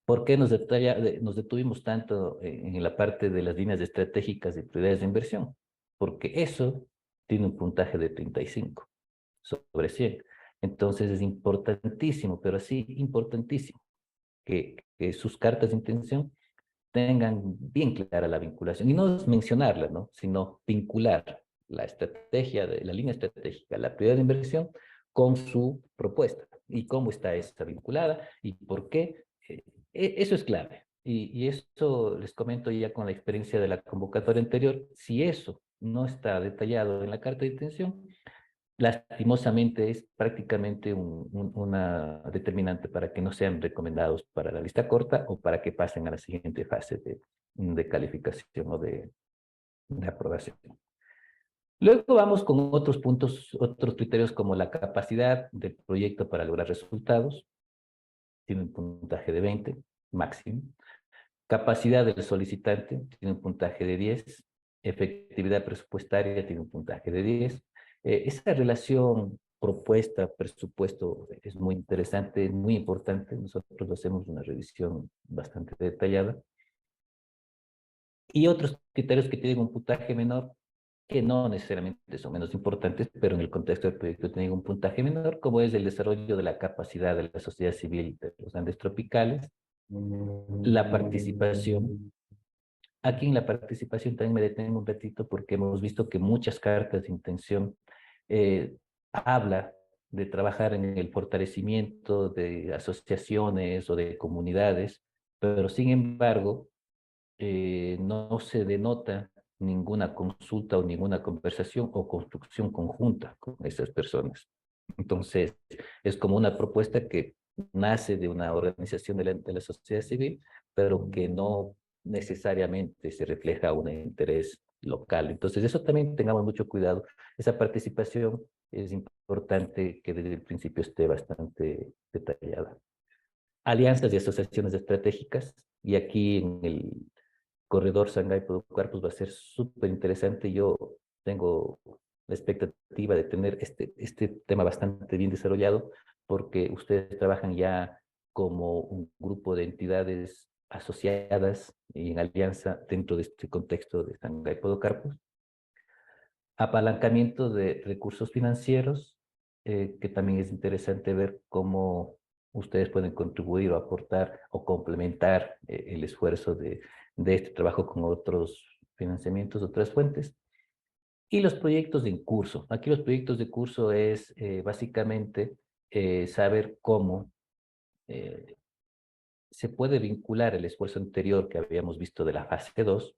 ¿Por qué nos detuvimos tanto en la parte de las líneas estratégicas y prioridades de inversión? Porque eso tiene un puntaje de 35 sobre 100. Entonces es importantísimo, pero sí importantísimo, que sus cartas de intención tengan bien clara la vinculación. Y no es mencionarla, ¿no? Sino vincular la estrategia, la línea estratégica, la prioridad de inversión con su propuesta. Y cómo está esta vinculada y por qué. Eso es clave. Y eso les comento ya con la experiencia de la convocatoria anterior. Si eso no está detallado en la carta de intención, lastimosamente es prácticamente una determinante para que no sean recomendados para la lista corta o para que pasen a la siguiente fase de calificación o de aprobación. Luego vamos con otros puntos, otros criterios como la capacidad del proyecto para lograr resultados. Tiene un puntaje de 20 máximo. Capacidad del solicitante tiene un puntaje de 10. Efectividad presupuestaria tiene un puntaje de 10. Esa relación propuesta, presupuesto es muy interesante, muy importante. Nosotros hacemos una revisión bastante detallada. Y otros criterios que tienen un puntaje menor, que no necesariamente son menos importantes, pero en el contexto del proyecto tienen un puntaje menor, como es el desarrollo de la capacidad de la sociedad civil de los Andes tropicales, la participación. Aquí en la participación también me detengo un ratito porque hemos visto que muchas cartas de intención habla de trabajar en el fortalecimiento de asociaciones o de comunidades, pero sin embargo no se denota ninguna consulta o ninguna conversación o construcción conjunta con esas personas. Entonces, es como una propuesta que nace de una organización de la sociedad civil, pero que no necesariamente se refleja un interés local. Entonces, eso también tengamos mucho cuidado. Esa participación es importante que desde el principio esté bastante detallada. Alianzas y asociaciones estratégicas, y aquí en el corredor Sangay-Puducarpus va a ser súper interesante. Yo tengo la expectativa de tener este tema bastante bien desarrollado, porque ustedes trabajan ya como un grupo de entidades asociadas y en alianza dentro de este contexto de Sangay-Puducarpus. Apalancamiento de recursos financieros, que también es interesante ver cómo ustedes pueden contribuir o aportar o complementar el esfuerzo de este trabajo con otros financiamientos, otras fuentes. Y los proyectos en curso. Aquí los proyectos de curso es básicamente saber cómo se puede vincular el esfuerzo anterior que habíamos visto de la fase 2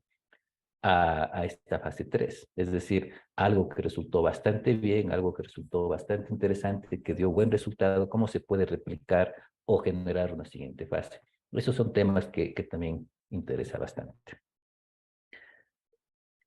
a esta fase 3. Es decir, algo que resultó bastante bien, algo que resultó bastante interesante, que dio buen resultado, cómo se puede replicar o generar una siguiente fase. Esos son temas que también interesa bastante.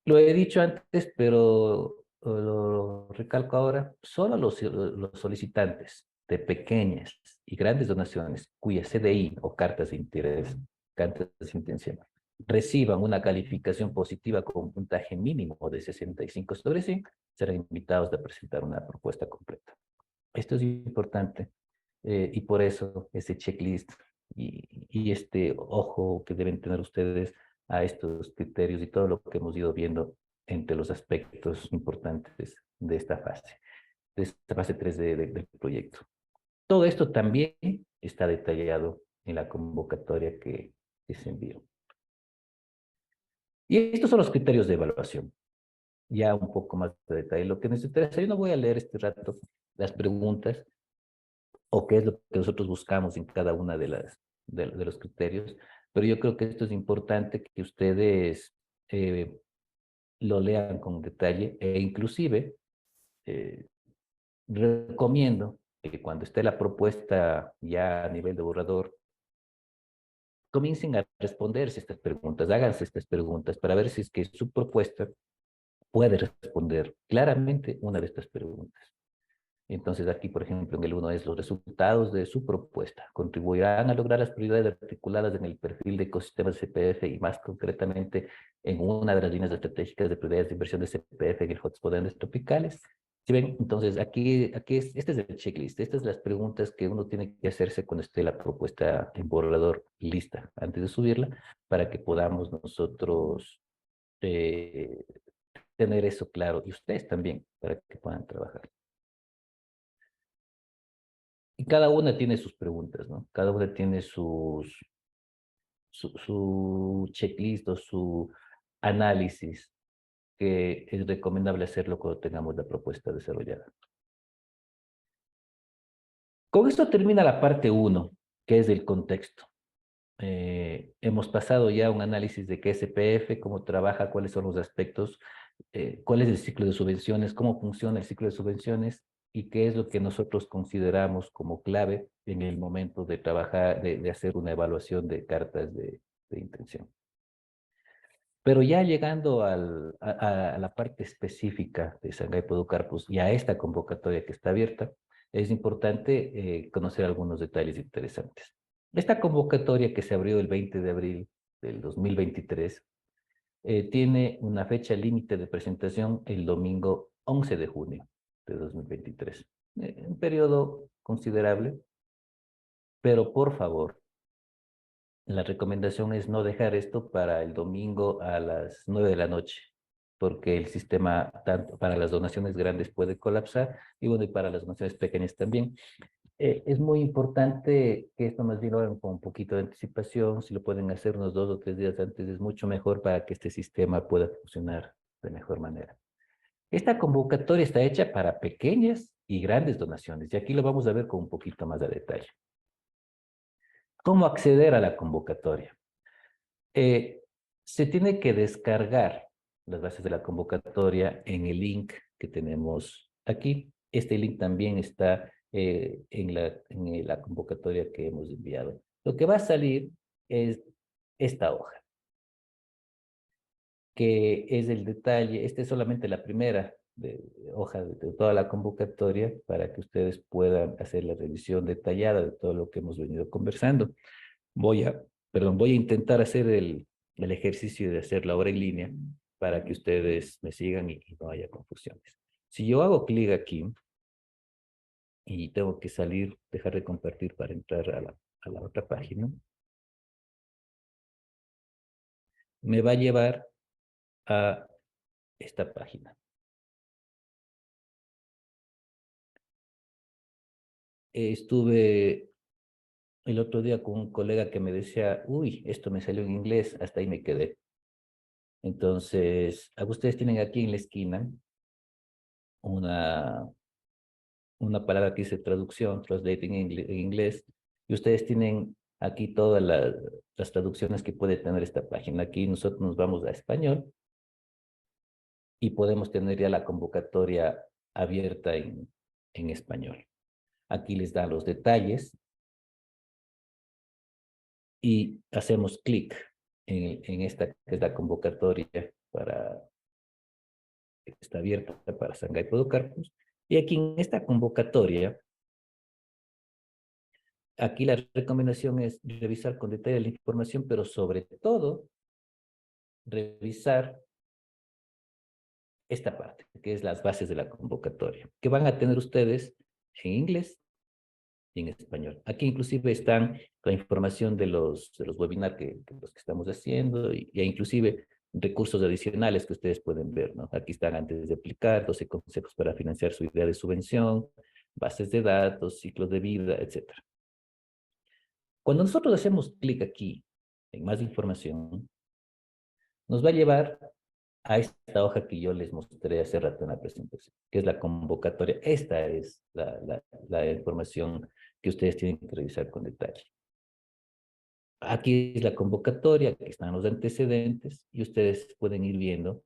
Lo he dicho antes, pero lo recalco ahora, solo los solicitantes de pequeñas y grandes donaciones cuya CDI o cartas de interés, cartas de intención, reciban una calificación positiva con un puntaje mínimo de 65 sobre 100, serán invitados a presentar una propuesta completa. Esto es importante y por eso ese checklist y este ojo que deben tener ustedes a estos criterios y todo lo que hemos ido viendo entre los aspectos importantes de esta fase 3 del proyecto. Todo esto también está detallado en la convocatoria que se envió. Y estos son los criterios de evaluación. Ya un poco más de detalle. Lo que nos interesa, yo no voy a leer este rato las preguntas o qué es lo que nosotros buscamos en cada una de los criterios, pero yo creo que esto es importante que ustedes lo lean con detalle e inclusive recomiendo que cuando esté la propuesta ya a nivel de borrador, comiencen a responderse estas preguntas, háganse estas preguntas para ver si es que su propuesta puede responder claramente una de estas preguntas. Entonces aquí, por ejemplo, en el 1 es los resultados de su propuesta. Contribuirán a lograr las prioridades articuladas en el perfil de ecosistemas de CPF y más concretamente en una de las líneas estratégicas de prioridades de inversión de CPF en el hotspot de Andes tropicales. ¿Sí ven? Entonces este es el checklist. Estas son las preguntas que uno tiene que hacerse cuando esté la propuesta en borrador lista antes de subirla para que podamos nosotros tener eso claro y ustedes también para que puedan trabajar. Y cada una tiene sus preguntas, ¿no? Cada una tiene su checklist o su análisis que es recomendable hacerlo cuando tengamos la propuesta desarrollada. Con esto termina la parte 1, que es el contexto. Hemos pasado ya un análisis de qué es CPF, cómo trabaja, cuáles son los aspectos, cuál es el ciclo de subvenciones, cómo funciona el ciclo de subvenciones y qué es lo que nosotros consideramos como clave en el momento de trabajar, de hacer una evaluación de cartas de intención. Pero ya llegando a la parte específica de Sangay-Puducarpus y a esta convocatoria que está abierta, es importante conocer algunos detalles interesantes. Esta convocatoria que se abrió el 20 de abril del 2023 tiene una fecha límite de presentación el domingo 11 de junio de 2023. un periodo considerable, pero por favor, la recomendación es no dejar esto para el domingo a las 9 de la noche, porque el sistema, tanto para las donaciones grandes puede colapsar, y bueno, y para las donaciones pequeñas también. Es muy importante que esto más bien lo hagan con un poquito de anticipación. Si lo pueden hacer unos 2 o 3 días antes, es mucho mejor para que este sistema pueda funcionar de mejor manera. Esta convocatoria está hecha para pequeñas y grandes donaciones, y aquí lo vamos a ver con un poquito más de detalle. ¿Cómo acceder a la convocatoria? Se tiene que descargar las bases de la convocatoria en el link que tenemos aquí. Este link también está en la convocatoria que hemos enviado. Lo que va a salir es esta hoja, que es el detalle. Esta es solamente la primera hoja de toda la convocatoria para que ustedes puedan hacer la revisión detallada de todo lo que hemos venido conversando. Voy a intentar hacer el ejercicio de hacerlo ahora en línea para que ustedes me sigan y no haya confusiones. Si yo hago clic aquí y tengo que salir, dejar de compartir para entrar a la otra página, me va a llevar a esta página. Estuve el otro día con un colega que me decía, uy, esto me salió en inglés, hasta ahí me quedé. Entonces, ustedes tienen aquí en la esquina una palabra que dice traducción, translating en inglés, y ustedes tienen aquí todas las traducciones que puede tener esta página. Aquí nosotros nos vamos a español y podemos tener ya la convocatoria abierta en español. Aquí les dan los detalles y hacemos clic en esta que es la convocatoria que está abierta para Sangay Podocarpus. Y aquí en esta convocatoria, aquí la recomendación es revisar con detalle la información, pero sobre todo revisar esta parte, que es las bases de la convocatoria, que van a tener ustedes en inglés y en español. Aquí inclusive están la información de los webinars que estamos haciendo y inclusive recursos adicionales que ustedes pueden ver, ¿no? Aquí están antes de aplicar, 12 consejos para financiar su idea de subvención, bases de datos, ciclos de vida, etc. Cuando nosotros hacemos clic aquí en más información, nos va a llevar a esta hoja que yo les mostré hace rato en la presentación, que es la convocatoria. Esta es la información que ustedes tienen que revisar con detalle. Aquí es la convocatoria, aquí están los antecedentes y ustedes pueden ir viendo,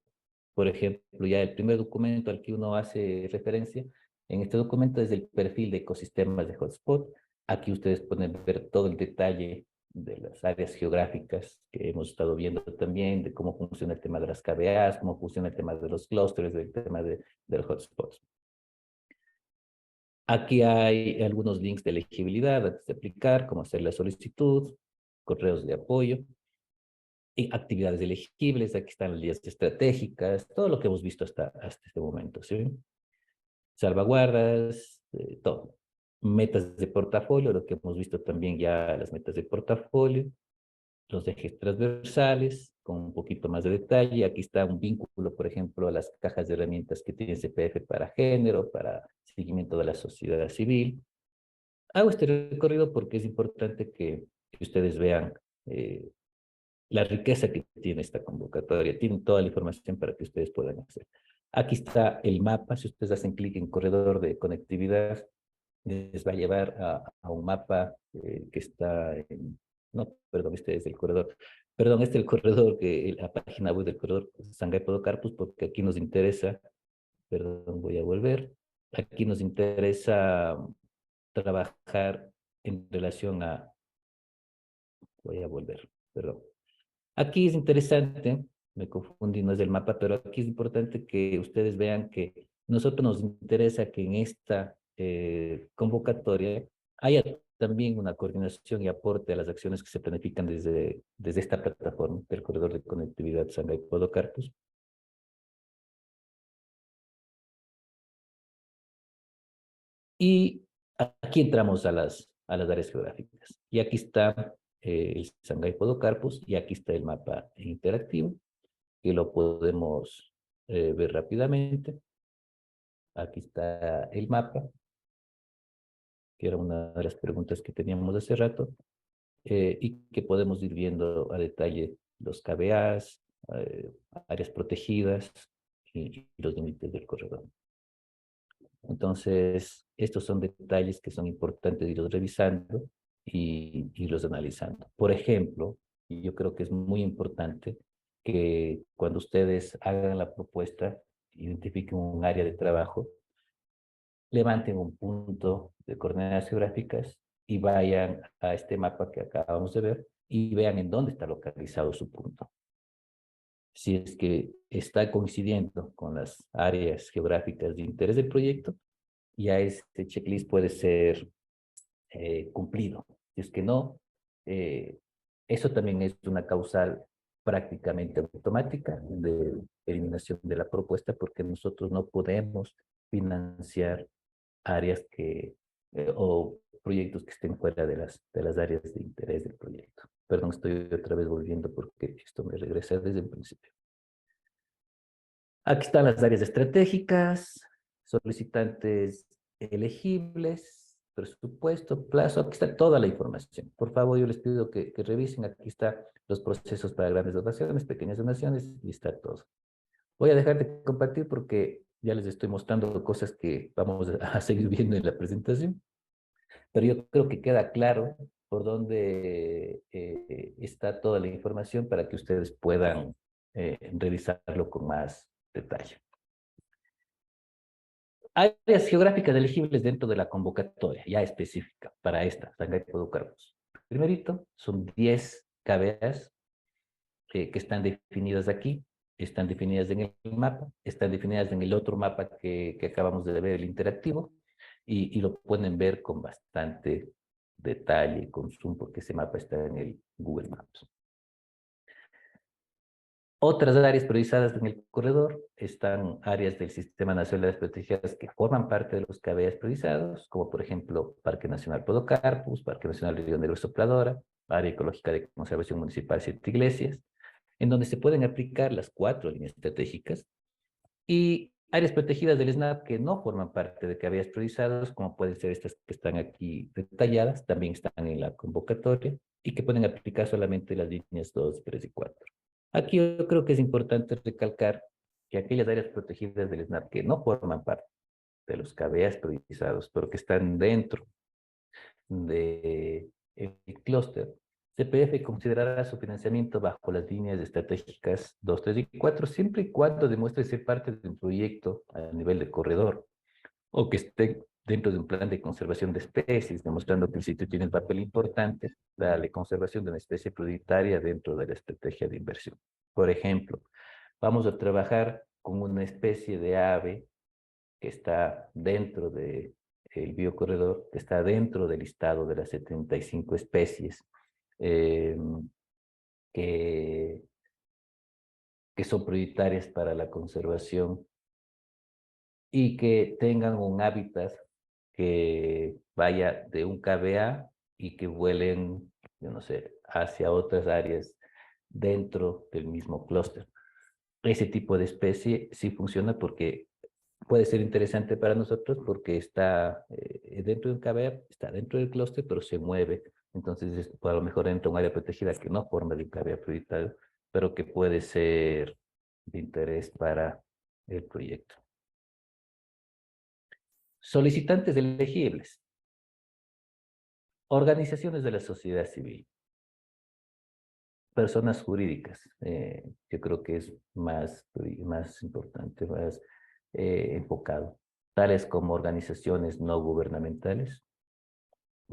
por ejemplo, ya el primer documento al que uno hace referencia, en este documento es el perfil de ecosistemas de hotspot. Aquí ustedes pueden ver todo el detalle de las áreas geográficas que hemos estado viendo también, de cómo funciona el tema de las KBAs, cómo funciona el tema de los clústeres, del tema de los hotspots. Aquí hay algunos links de elegibilidad antes de aplicar, cómo hacer la solicitud, correos de apoyo y actividades elegibles. Aquí están las líneas estratégicas, todo lo que hemos visto hasta este momento, ¿sí? Salvaguardas, todo. Metas de portafolio, lo que hemos visto también ya, las metas de portafolio, los ejes transversales, con un poquito más de detalle. Aquí está un vínculo, por ejemplo, a las cajas de herramientas que tiene CPF para género, para seguimiento de la sociedad civil. Hago este recorrido porque es importante que ustedes vean la riqueza que tiene esta convocatoria. Tienen toda la información para que ustedes puedan hacer. Aquí está el mapa. Si ustedes hacen clic en corredor de conectividad, les va a llevar a un mapa que está en... No, perdón, este es el corredor. Perdón, este es el corredor, la página web del corredor Sangay Podocarpus, porque aquí nos interesa, perdón, voy a volver. Aquí nos interesa trabajar en relación a... Voy a volver, perdón. Aquí es interesante, me confundí, no es del mapa, pero aquí es importante que ustedes vean que nosotros nos interesa que en esta convocatoria haya también una coordinación y aporte a las acciones que se planifican desde esta plataforma del Corredor de Conectividad Sangay Podocarpus. Y aquí entramos a las áreas geográficas. Y aquí está el Sangay Podocarpus y aquí está el mapa interactivo, que lo podemos ver rápidamente. Aquí está el mapa, que era una de las preguntas que teníamos hace rato, y que podemos ir viendo a detalle los KBAs, áreas protegidas y los límites del corredor. Entonces, estos son detalles que son importantes irlos revisando y irlos analizando. Por ejemplo, y yo creo que es muy importante que cuando ustedes hagan la propuesta, identifiquen un área de trabajo, levanten un punto de coordenadas geográficas y vayan a este mapa que acabamos de ver y vean en dónde está localizado su punto. Si es que está coincidiendo con las áreas geográficas de interés del proyecto, ya este checklist puede ser cumplido. Si es que no, eso también es una causal prácticamente automática de eliminación de la propuesta, porque nosotros no podemos financiar áreas o proyectos que estén fuera de las áreas de interés del proyecto. Perdón, estoy otra vez volviendo porque esto me regresa desde el principio. Aquí están las áreas estratégicas, solicitantes elegibles, presupuesto, plazo, aquí está toda la información. Por favor, yo les pido que revisen, aquí están los procesos para grandes donaciones, pequeñas donaciones, y está todo. Voy a dejar de compartir porque ya les estoy mostrando cosas que vamos a seguir viendo en la presentación, pero yo creo que queda claro por dónde está toda la información para que ustedes puedan revisarlo con más detalle. Áreas geográficas elegibles dentro de la convocatoria, ya específica para esta, Sangay Podocarpus. Primerito, son 10 KBAs que están definidas aquí, están definidas en el mapa, están definidas en el otro mapa que acabamos de ver, el interactivo, y lo pueden ver con bastante detalle, con zoom, porque ese mapa está en el Google Maps. Otras áreas priorizadas en el corredor están áreas del Sistema Nacional de Áreas Protegidas que forman parte de los KBAs priorizados, como por ejemplo Parque Nacional Podocarpus, Parque Nacional Río Negro Sopladora, Área Ecológica de Conservación Municipal Siete Iglesias, en donde se pueden aplicar las 4 líneas estratégicas, y áreas protegidas del SNAP que no forman parte de KBAs priorizados, como pueden ser estas que están aquí detalladas, también están en la convocatoria, y que pueden aplicar solamente las líneas 2, 3 y 4. Aquí yo creo que es importante recalcar que aquellas áreas protegidas del SNAP que no forman parte de los KBAs priorizados, pero que están dentro del clúster, CPF considerará su financiamiento bajo las líneas estratégicas 2, 3 y 4, siempre y cuando demuestre ser parte de un proyecto a nivel de corredor o que esté dentro de un plan de conservación de especies, demostrando que el sitio tiene un papel importante para la conservación de una especie prioritaria dentro de la estrategia de inversión. Por ejemplo, vamos a trabajar con una especie de ave que está dentro del biocorredor, que está dentro del listado de las 75 especies que son prioritarias para la conservación y que tengan un hábitat que vaya de un KBA y que vuelen, yo no sé, hacia otras áreas dentro del mismo clúster. Ese tipo de especie sí funciona porque puede ser interesante para nosotros porque está dentro de un KBA, está dentro del clúster, pero se mueve. Entonces, a lo mejor entra un área protegida que no forma de un KBA prioritario, pero que puede ser de interés para el proyecto. Solicitantes elegibles. Organizaciones de la sociedad civil. Personas jurídicas. Yo creo que es más importante, más enfocado. Tales como organizaciones no gubernamentales,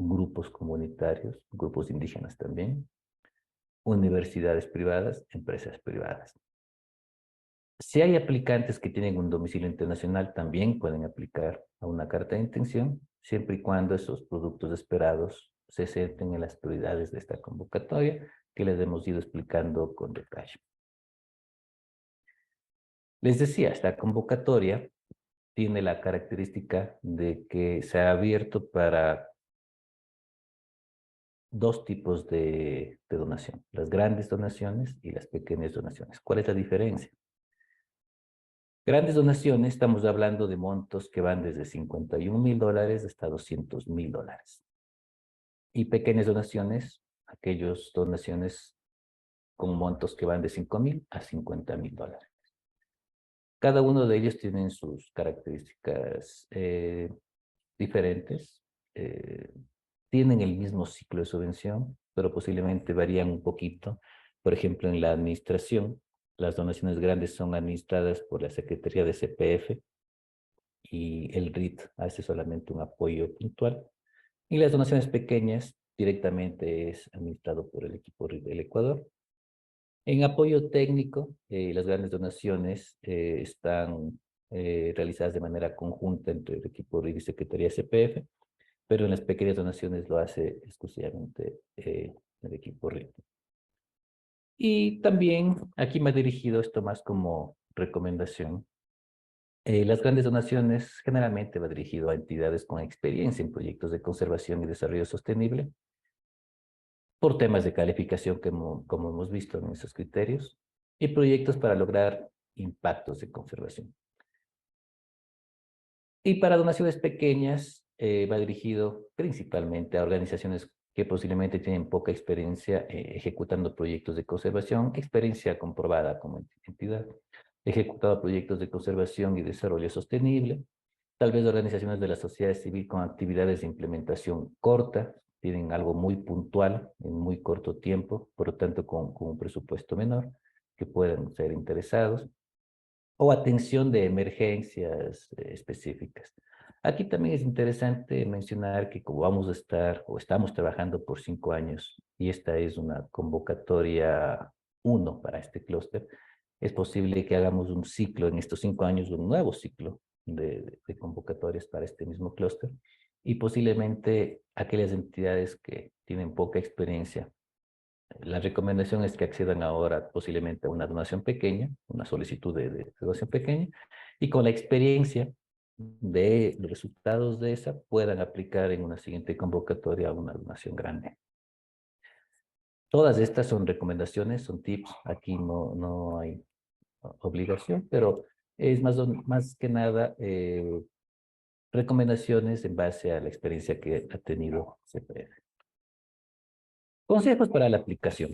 grupos comunitarios, grupos indígenas también, universidades privadas, empresas privadas. Si hay aplicantes que tienen un domicilio internacional, también pueden aplicar a una carta de intención, siempre y cuando esos productos esperados se centren en las prioridades de esta convocatoria que les hemos ido explicando con detalle. Les decía, esta convocatoria tiene la característica de que se ha abierto para dos tipos de donación, las grandes donaciones y las pequeñas donaciones. ¿Cuál es la diferencia? Grandes donaciones, estamos hablando de montos que van desde $51,000 hasta $200,000. Y pequeñas donaciones, aquellas donaciones con montos que van de $5,000 a $50,000. Cada uno de ellos tienen sus características diferentes. Tienen el mismo ciclo de subvención, pero posiblemente varían un poquito. Por ejemplo, en la administración, las donaciones grandes son administradas por la Secretaría de CPF y el RIT hace solamente un apoyo puntual. Y las donaciones pequeñas directamente es administrado por el equipo RIT del Ecuador. En apoyo técnico, las grandes donaciones están realizadas de manera conjunta entre el equipo RIT y Secretaría de CPF, pero en las pequeñas donaciones lo hace exclusivamente el equipo RIT. Y también aquí me ha dirigido esto más como recomendación. Las grandes donaciones generalmente va dirigido a entidades con experiencia en proyectos de conservación y desarrollo sostenible, por temas de calificación como hemos visto en esos criterios, y proyectos para lograr impactos de conservación. Y para donaciones pequeñas va dirigido principalmente a organizaciones que posiblemente tienen poca experiencia ejecutando proyectos de conservación, experiencia comprobada como entidad, ejecutado proyectos de conservación y desarrollo sostenible, tal vez organizaciones de la sociedad civil con actividades de implementación corta, tienen algo muy puntual en muy corto tiempo, por lo tanto con un presupuesto menor, que puedan ser interesados, o atención de emergencias específicas. Aquí también es interesante mencionar que como vamos a estar o estamos trabajando por 5 años y esta es una convocatoria 1 para este clúster, es posible que hagamos un ciclo en estos 5 años, un nuevo ciclo de convocatorias para este mismo clúster y posiblemente aquellas entidades que tienen poca experiencia. La recomendación es que accedan ahora posiblemente a una donación pequeña, una solicitud de donación pequeña, y con la experiencia de los resultados de esa puedan aplicar en una siguiente convocatoria a una donación grande. Todas estas son recomendaciones, son tips, aquí no hay obligación, pero es más que nada recomendaciones en base a la experiencia que ha tenido CPF. Consejos para la aplicación.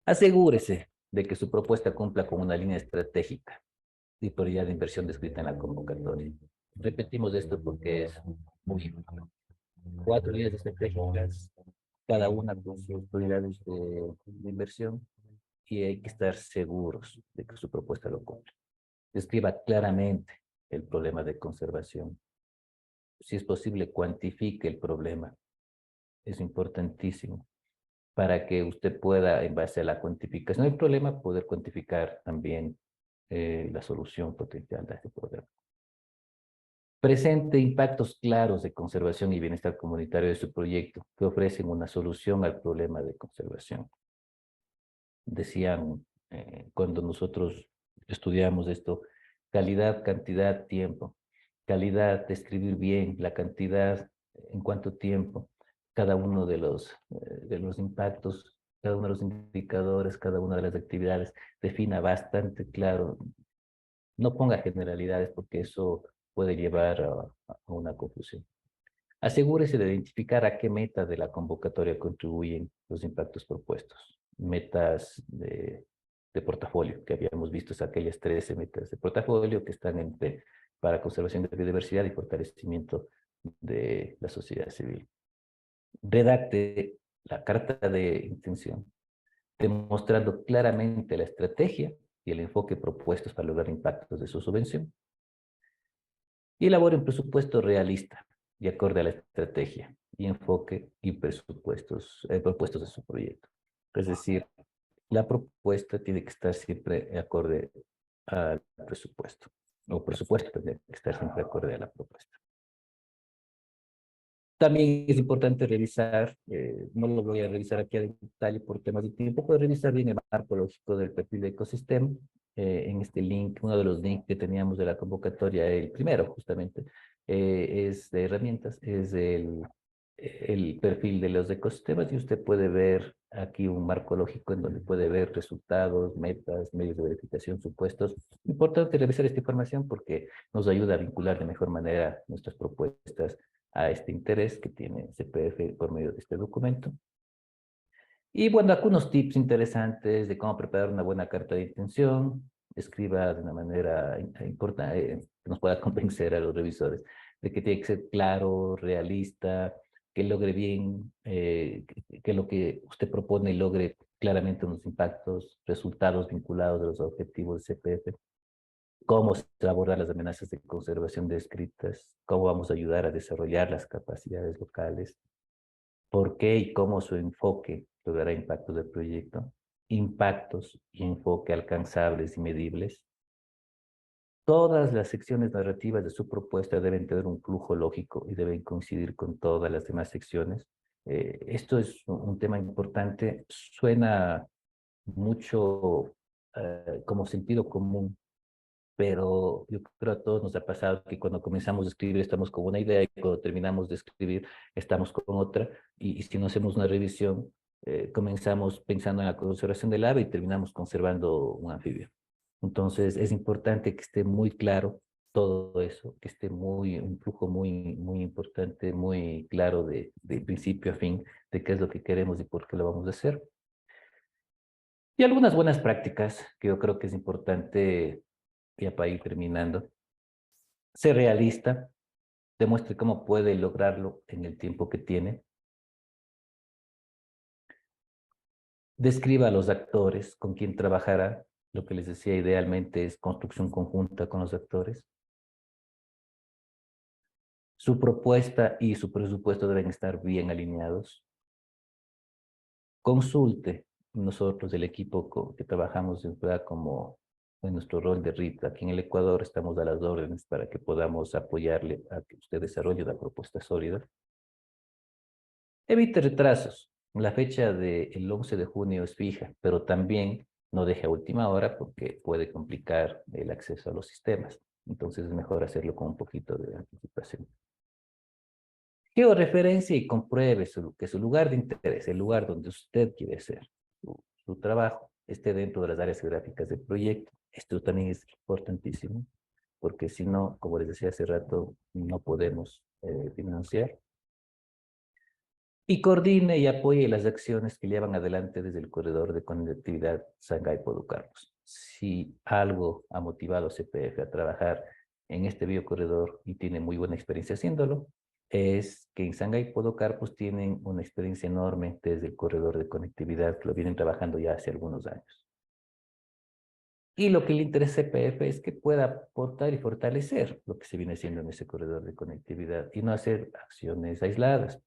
Asegúrese de que su propuesta cumpla con una línea estratégica y prioridad de inversión descrita en la convocatoria. Repetimos esto porque es muy importante. 4 líneas estratégicas, cada una con sus prioridades de inversión, y hay que estar seguros de que su propuesta lo cumple. Describa claramente el problema de conservación. Si es posible, cuantifique el problema. Es importantísimo para que usted pueda, en base a la cuantificación del problema, poder cuantificar también la solución potencial de este problema. Presente impactos claros de conservación y bienestar comunitario de su proyecto que ofrecen una solución al problema de conservación. Decían cuando nosotros estudiamos esto, calidad, cantidad, tiempo. Calidad, describir bien, la cantidad, en cuánto tiempo, cada uno de los impactos, cada uno de los indicadores, cada una de las actividades, defina bastante claro. No ponga generalidades porque eso puede llevar a una confusión. Asegúrese de identificar a qué meta de la convocatoria contribuyen los impactos propuestos. Metas de portafolio, que habíamos visto, es aquellas 13 metas de portafolio que están para conservación de biodiversidad y fortalecimiento de la sociedad civil. Redacte la carta de intención, demostrando claramente la estrategia y el enfoque propuestos para lograr impactos de su subvención. Y elabore un presupuesto realista y acorde a la estrategia y enfoque y propuestos de su proyecto. Es decir, la propuesta tiene que estar siempre acorde al presupuesto. O presupuesto tendría que estar siempre acorde a la propuesta. También es importante revisar, no lo voy a revisar aquí en detalle por temas de tiempo, pero revisar bien el marco lógico del perfil de ecosistema en este link, uno de los links que teníamos de la convocatoria, el primero justamente, es de herramientas, es el perfil de los ecosistemas y usted puede ver aquí un marco lógico en donde puede ver resultados, metas, medios de verificación, supuestos. Importante revisar esta información porque nos ayuda a vincular de mejor manera nuestras propuestas a este interés que tiene CPF por medio de este documento. Y bueno, algunos tips interesantes de cómo preparar una buena carta de intención. Escriba de una manera importante que nos pueda convencer a los revisores de que tiene que ser claro, realista, que logre bien, que lo que usted propone logre claramente unos impactos, resultados vinculados a los objetivos de CPF, cómo se va a abordar las amenazas de conservación descritas, cómo vamos a ayudar a desarrollar las capacidades locales, por qué y cómo su enfoque logrará impactos del proyecto, impactos y enfoque alcanzables y medibles. Todas las secciones narrativas de su propuesta deben tener un flujo lógico y deben coincidir con todas las demás secciones. Esto es un tema importante, suena mucho como sentido común, pero yo creo a todos nos ha pasado que cuando comenzamos a escribir estamos con una idea y cuando terminamos de escribir estamos con otra, y si no hacemos una revisión, comenzamos pensando en la conservación del ave y terminamos conservando un anfibio. Entonces es importante que esté muy claro todo eso, que esté un flujo muy importante, muy claro de principio a fin, de qué es lo que queremos y por qué lo vamos a hacer. Y algunas buenas prácticas que yo creo que es importante, ya para ir terminando. Ser realista, demuestre cómo puede lograrlo en el tiempo que tiene. Describa a los actores con quien trabajará. Lo que les decía idealmente es construcción conjunta con los actores. Su propuesta y su presupuesto deben estar bien alineados. Consulte. Nosotros, el equipo que trabajamos como en nuestro rol de RIT aquí en el Ecuador, estamos a las órdenes para que podamos apoyarle a que usted desarrolle una propuesta sólida. Evite retrasos. La fecha del 11 de junio es fija, pero también no deje a última hora porque puede complicar el acceso a los sistemas. Entonces es mejor hacerlo con un poquito de anticipación. Georreferencia y compruebe que su lugar de interés, el lugar donde usted quiere hacer su trabajo, esté dentro de las áreas geográficas del proyecto. Esto también es importantísimo, porque si no, como les decía hace rato, no podemos financiar. Y coordine y apoye las acciones que llevan adelante desde el corredor de conectividad Shanghái-Podocarpus. Si algo ha motivado a CPF a trabajar en este biocorredor y tiene muy buena experiencia haciéndolo, es que en Shanghái-Podocarpus tienen una experiencia enorme desde el corredor de conectividad, que lo vienen trabajando ya hace algunos años. Y lo que le interesa a CPF es que pueda aportar y fortalecer lo que se viene haciendo en ese corredor de conectividad y no hacer acciones aisladas.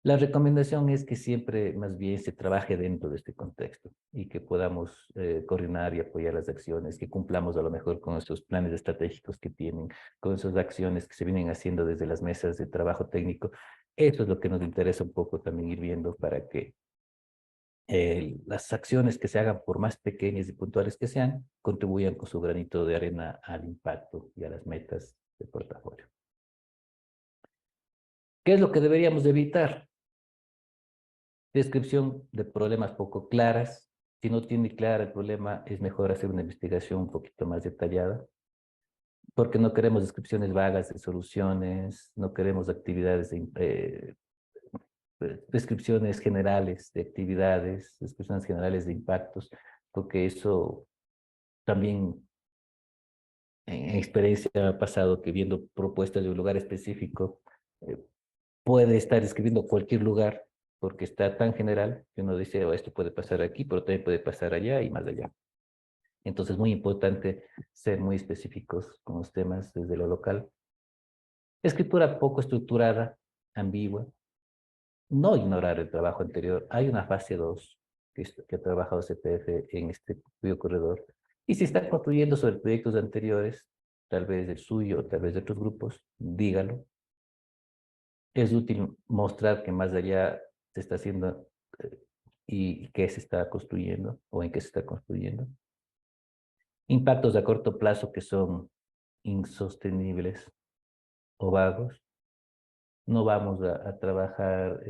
La recomendación es que siempre más bien se trabaje dentro de este contexto y que podamos coordinar y apoyar las acciones, que cumplamos a lo mejor con nuestros planes estratégicos que tienen, con esas acciones que se vienen haciendo desde las mesas de trabajo técnico. Eso es lo que nos interesa un poco también ir viendo para que las acciones que se hagan, por más pequeñas y puntuales que sean, contribuyan con su granito de arena al impacto y a las metas del portafolio. ¿Qué es lo que deberíamos evitar? Descripción de problemas poco claras. Si no tiene clara el problema, es mejor hacer una investigación un poquito más detallada, porque no queremos descripciones vagas de soluciones, no queremos actividades, descripciones generales de actividades, descripciones generales de impactos, porque eso también en experiencia ha pasado que viendo propuestas de un lugar específico, puede estar describiendo cualquier lugar porque está tan general que uno dice, oh, esto puede pasar aquí, pero también puede pasar allá y más allá. Entonces es muy importante ser muy específicos con los temas desde lo local. Escritura poco estructurada, ambigua. No ignorar el trabajo anterior. Hay una fase 2 que ha trabajado CPF en este biocorredor. Y si está construyendo sobre proyectos anteriores, tal vez el suyo, tal vez de otros grupos, dígalo. Es útil mostrar que más allá se está haciendo y qué se está construyendo o en qué se está construyendo. Impactos a corto plazo que son insostenibles o vagos. No vamos a trabajar,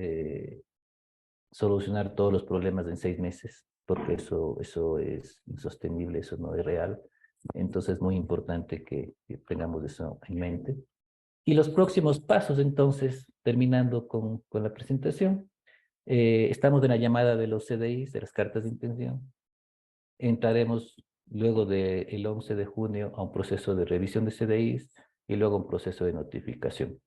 solucionar todos los problemas en 6 meses, porque eso es insostenible, eso no es real. Entonces es muy importante que tengamos eso en mente. Y los próximos pasos, entonces, terminando con la presentación, estamos en la llamada de los CDIs, de las cartas de intención. Entraremos luego del 11 de junio a un proceso de revisión de CDIs y luego un proceso de notificación.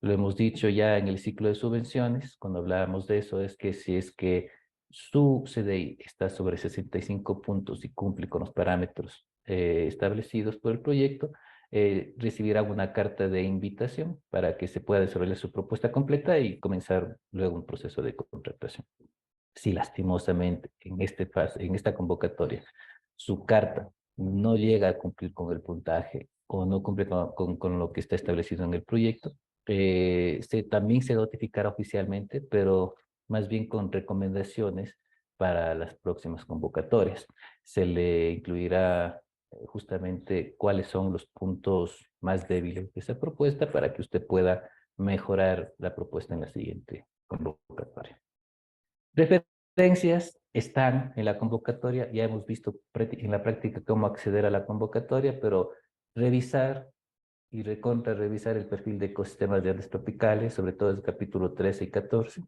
Lo hemos dicho ya en el ciclo de subvenciones, cuando hablábamos de eso, es que si es que su CDI está sobre 65 puntos y cumple con los parámetros establecidos por el proyecto, recibirá una carta de invitación para que se pueda desarrollar su propuesta completa y comenzar luego un proceso de contratación. Si lastimosamente en esta convocatoria su carta no llega a cumplir con el puntaje o no cumple con lo que está establecido en el proyecto, también se notificará oficialmente, pero más bien con recomendaciones para las próximas convocatorias. Se le incluirá justamente cuáles son los puntos más débiles de esa propuesta para que usted pueda mejorar la propuesta en la siguiente convocatoria. Referencias están en la convocatoria, ya hemos visto en la práctica cómo acceder a la convocatoria, pero revisar y revisar el perfil de ecosistemas de Andes tropicales, sobre todo el capítulo 13 y 14.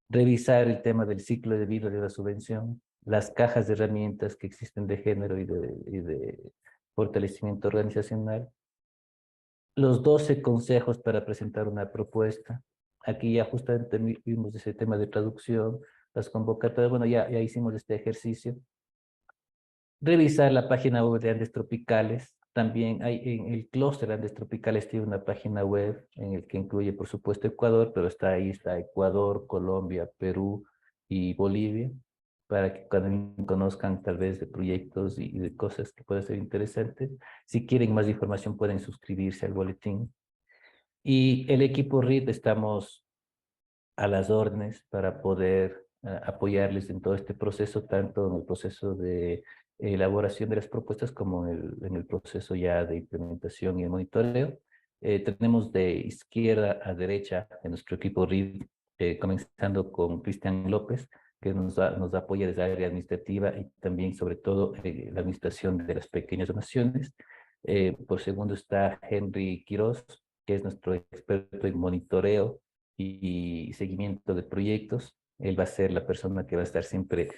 Revisar el tema del ciclo de vida de la subvención, las cajas de herramientas que existen de género y de fortalecimiento organizacional, los 12 consejos para presentar una propuesta. Aquí ya justamente vimos ese tema de traducción, las convocatorias, bueno, ya hicimos este ejercicio. Revisar la página web de Andes Tropicales. También hay en el clúster Andes Tropicales tiene una página web en el que incluye, por supuesto, Ecuador, pero está Ecuador, Colombia, Perú y Bolivia, para que cuando conozcan tal vez de proyectos y de cosas que pueden ser interesantes. Si quieren más información pueden suscribirse al boletín. Y el equipo RIT estamos a las órdenes para poder apoyarles en todo este proceso, tanto en el proceso de elaboración de las propuestas como en el proceso ya de implementación y de monitoreo. Tenemos de izquierda a derecha en nuestro equipo RID, comenzando con Cristian López, que nos apoya desde el área administrativa y también, sobre todo, la administración de las pequeñas donaciones. Por segundo está Henry Quiroz, que es nuestro experto en monitoreo y seguimiento de proyectos. Él va a ser la persona que va a estar siempre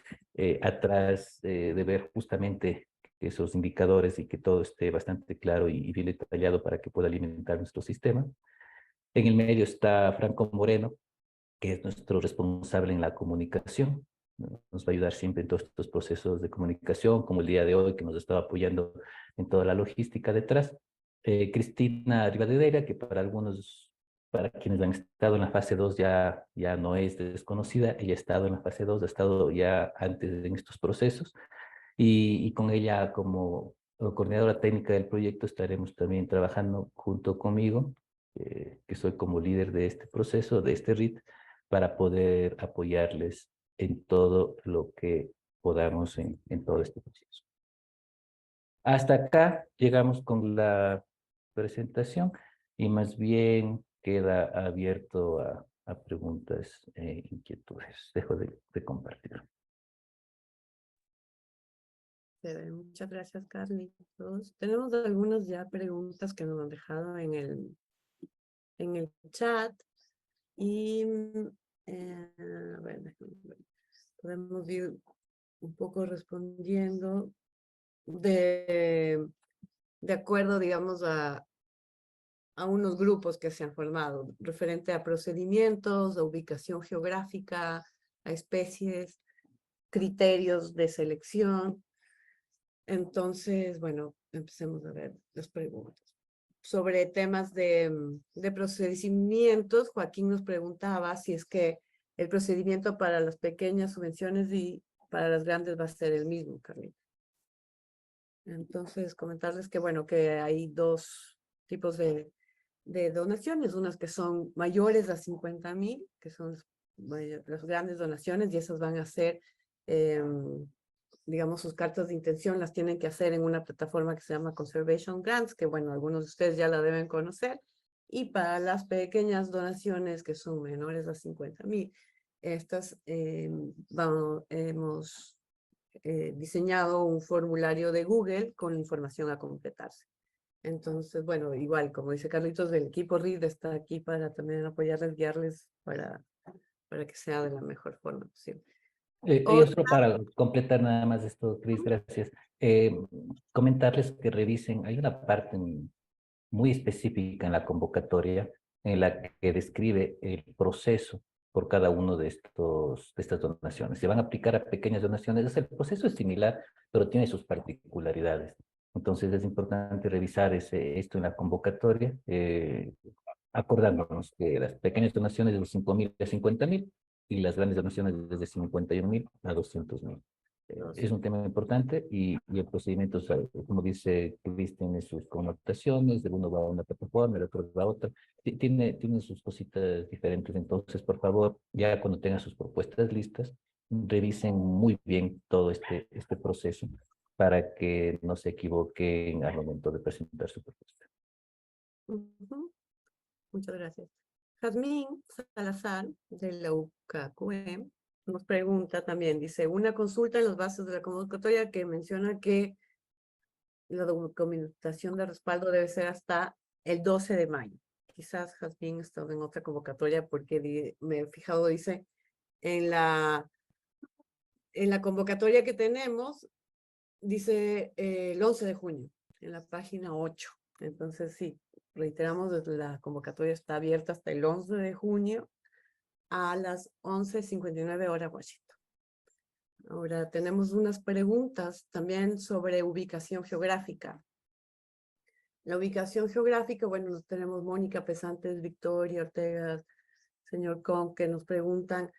atrás de ver justamente esos indicadores y que todo esté bastante claro y bien detallado para que pueda alimentar nuestro sistema. En el medio está Franco Moreno, que es nuestro responsable en la comunicación. Nos va a ayudar siempre en todos estos procesos de comunicación, como el día de hoy, que nos estaba apoyando en toda la logística detrás. Cristina Rivadeneira, que para quienes han estado en la fase 2 ya no es desconocida. Ella ha estado en la fase 2, ha estado ya antes en estos procesos. Y con ella como coordinadora técnica del proyecto estaremos también trabajando junto conmigo, que soy como líder de este proceso, de este RIT, para poder apoyarles en todo lo que podamos en todo este proceso. Hasta acá llegamos con la presentación y más bien queda abierto a preguntas e inquietudes. Dejo de compartir. Muchas gracias, Carlitos. Tenemos algunas ya preguntas que nos han dejado en el chat y a ver, podemos ir un poco respondiendo de acuerdo, digamos, a unos grupos que se han formado, referente a procedimientos, a ubicación geográfica, a especies, criterios de selección. Entonces, bueno, empecemos a ver las preguntas. Sobre temas de procedimientos, Joaquín nos preguntaba si es que el procedimiento para las pequeñas subvenciones y para las grandes va a ser el mismo, Carlita. Entonces, comentarles que, bueno, que hay dos tipos de donaciones, unas que son mayores a 50,000, que son las grandes donaciones, y esas van a ser digamos, sus cartas de intención las tienen que hacer en una plataforma que se llama Conservation Grants, que bueno, algunos de ustedes ya la deben conocer. Y para las pequeñas donaciones que son menores a 50,000, estas hemos diseñado un formulario de Google con la información a completarse. Entonces, bueno, igual, como dice Carlitos, del equipo RID está aquí para también apoyarles, guiarles para que sea de la mejor forma posible. Yo solo para completar nada más esto, Cris, gracias. Comentarles que revisen, hay una parte muy específica en la convocatoria en la que describe el proceso por cada uno de estas donaciones. Se van a aplicar a pequeñas donaciones. El proceso es similar, pero tiene sus particularidades. Entonces es importante revisar esto en la convocatoria, acordándonos que las pequeñas donaciones de los 5,000 a 50,000 y las grandes donaciones desde 51,000 a 200,000. Es un tema importante y el procedimiento, o sea, como dice Cris, tiene sus connotaciones, de uno va a una plataforma, el otro va a otra, tiene sus cositas diferentes. Entonces, por favor, ya cuando tengan sus propuestas listas, revisen muy bien todo este proceso para que no se equivoquen al momento de presentar su propuesta. Muchas gracias. Jazmín Salazar, de la UCACUE, nos pregunta también, dice, una consulta en las bases de la convocatoria que menciona que la documentación de respaldo debe ser hasta el 12 de mayo. Quizás Jazmín está en otra convocatoria porque me he fijado, dice, en la convocatoria que tenemos, dice el 11 de junio, en la página 8. Entonces, sí, reiteramos, la convocatoria está abierta hasta el 11 de junio a las 11:59 hora Washington. Ahora tenemos unas preguntas también sobre ubicación geográfica. La ubicación geográfica, bueno, tenemos Mónica Pesantes, Victoria Ortega, señor Con, que nos preguntan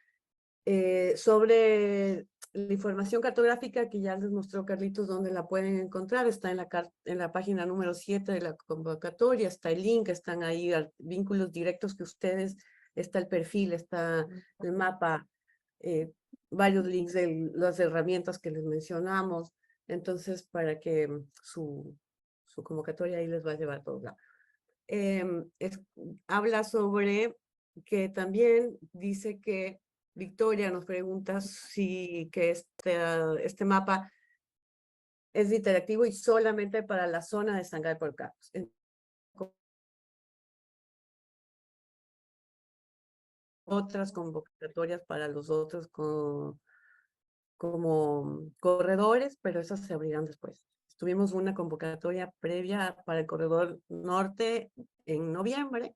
sobre la información cartográfica que ya les mostró Carlitos, donde la pueden encontrar. Está en la página número 7 de la convocatoria, está el link, están ahí vínculos directos que ustedes, está el perfil, está el mapa, varios links de las herramientas que les mencionamos. Entonces, para que su convocatoria ahí les va a llevar a todos lados. Habla sobre que también dice que Victoria nos pregunta si que este mapa es interactivo y solamente para la zona de Sangay por Carlos. Otras convocatorias para los otros como corredores, pero esas se abrirán después. Tuvimos una convocatoria previa para el corredor norte en noviembre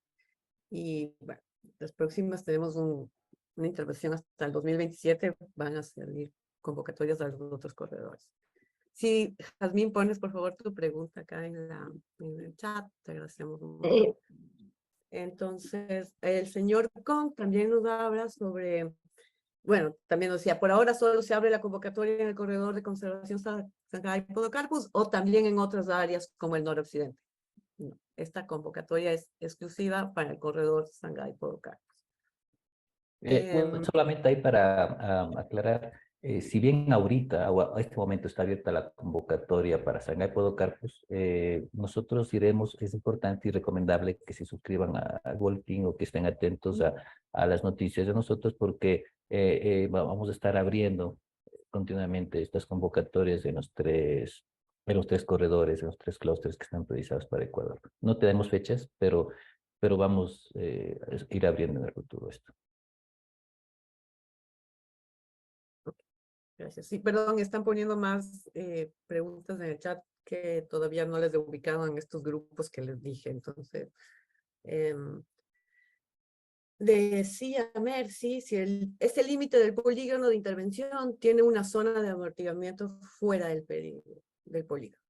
y bueno, las próximas tenemos una intervención hasta el 2027, van a salir convocatorias a los otros corredores. Sí, Jazmín, pones por favor tu pregunta acá en el chat, te agradecemos un montón. Entonces, el señor Kong también nos habla sobre, bueno, también nos decía, por ahora solo se abre la convocatoria en el corredor de conservación Sangay Podocarpus o también en otras áreas como el noroccidente. No, esta convocatoria es exclusiva para el corredor Sangay Podocarpus. Bueno, solamente ahí para aclarar, si bien ahorita o a este momento está abierta la convocatoria para Sangay Podocarpus, nosotros iremos, es importante y recomendable que se suscriban a Walking o que estén atentos a las noticias de nosotros porque vamos a estar abriendo continuamente estas convocatorias en los tres corredores, en los 3 clústeres que están priorizados para Ecuador. No tenemos fechas, pero vamos a ir abriendo en el futuro esto. Gracias. Sí, perdón, están poniendo más preguntas en el chat que todavía no les he ubicado en estos grupos que les dije. Entonces, decía Mercy, si este límite del polígono de intervención tiene una zona de amortiguamiento fuera del polígono.